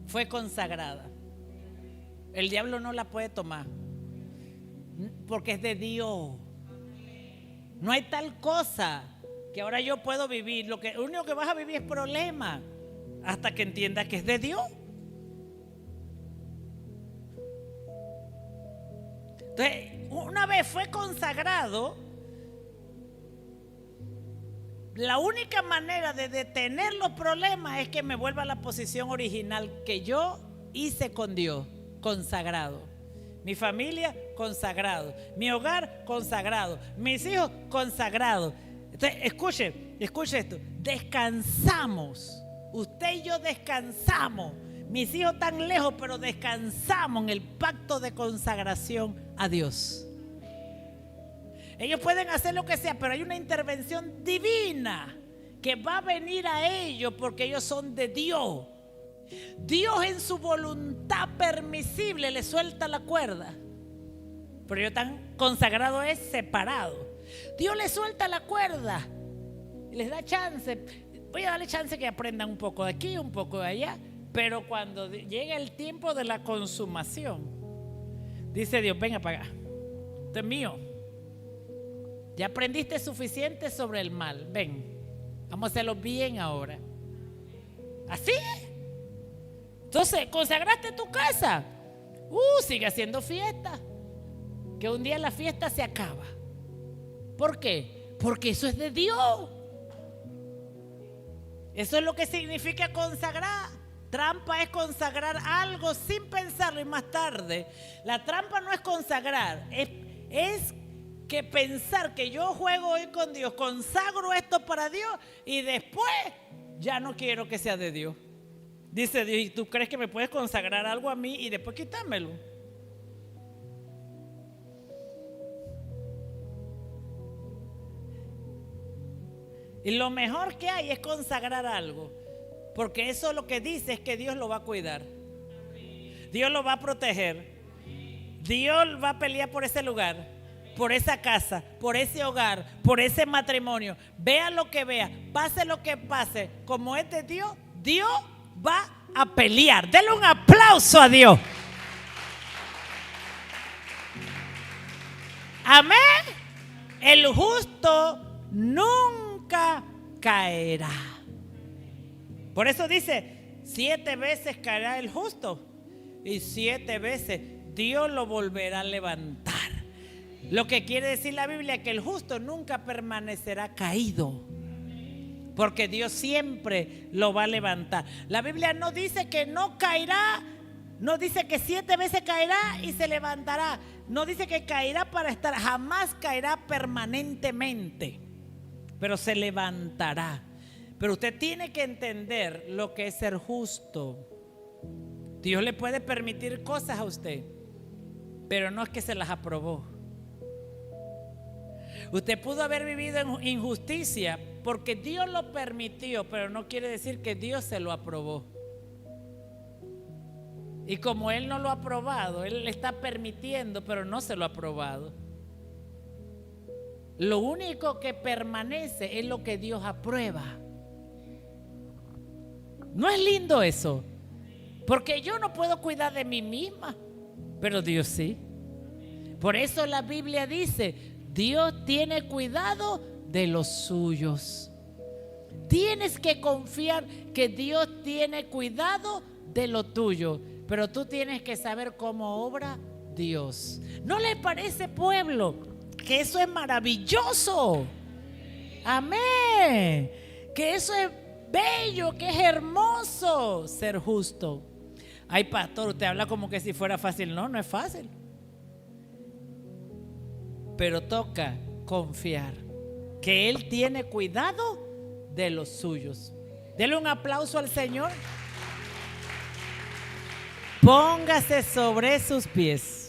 fue consagrada. El diablo no la puede tomar, porque es de Dios. No hay tal cosa que ahora yo puedo vivir. Lo único que vas a vivir es problema hasta que entiendas que es de Dios. Entonces, una vez fue consagrado, la única manera de detener los problemas es que me vuelva a la posición original que yo hice con Dios, consagrado. Mi familia, consagrado. Mi hogar, consagrado. Mis hijos, consagrados. Entonces, escuche esto. Descansamos. Usted y yo descansamos. Mis hijos están lejos, pero descansamos en el pacto de consagración a Dios. Ellos pueden hacer lo que sea, pero hay una intervención divina que va a venir a ellos porque ellos son de Dios. Dios en su voluntad permisible les suelta la cuerda, pero ellos están consagrados, es separado. Dios les suelta la cuerda y les da chance. Voy a darle chance que aprendan un poco de aquí, un poco de allá, pero cuando llega el tiempo de la consumación, dice Dios, venga para acá, esto es mío. Ya aprendiste suficiente sobre el mal. Ven, vamos a hacerlo bien ahora. ¿Así? Entonces, consagraste tu casa. Sigue haciendo fiesta. Que un día la fiesta se acaba. ¿Por qué? Porque eso es de Dios. Eso es lo que significa consagrar. Trampa es consagrar algo sin pensarlo y más tarde. La trampa no es consagrar, es que pensar que yo juego hoy con Dios, consagro esto para Dios y después ya no quiero que sea de Dios. Dice Dios, ¿y tú crees que me puedes consagrar algo a mí y después quitármelo? Y lo mejor que hay es consagrar algo, porque eso lo que dice es que Dios lo va a cuidar. Dios lo va a proteger. Dios va a pelear por ese lugar, por esa casa, por ese hogar, por ese matrimonio. Vea lo que vea, pase lo que pase, como es de Dios, Dios va a pelear. Denle un aplauso a Dios. Amén. El justo nunca caerá. Por eso dice, 7 veces caerá el justo y 7 veces Dios lo volverá a levantar. Lo que quiere decir la Biblia es que el justo nunca permanecerá caído, porque Dios siempre lo va a levantar. La Biblia no dice que no caerá, no dice que 7 veces caerá y se levantará. No dice que caerá para estar, jamás caerá permanentemente, pero se levantará. Pero usted tiene que entender lo que es ser justo. Dios le puede permitir cosas a usted, pero no es que se las aprobó. Usted pudo haber vivido en injusticia porque Dios lo permitió, pero no quiere decir que Dios se lo aprobó. Y como Él no lo ha aprobado, Él le está permitiendo, pero no se lo ha aprobado. Lo único que permanece es lo que Dios aprueba. ¿No es lindo eso? Porque yo no puedo cuidar de mí misma, pero Dios sí. Por eso la Biblia dice, Dios tiene cuidado de los suyos. Tienes que confiar que Dios tiene cuidado de lo tuyo, pero tú tienes que saber cómo obra Dios. ¿No le parece, pueblo, que eso es maravilloso? Amén. Que eso es bello, que es hermoso ser justo. Ay, pastor, usted habla como que si fuera fácil. No, no es fácil. Pero toca confiar que Él tiene cuidado de los suyos. Dele un aplauso al Señor. Póngase sobre sus pies.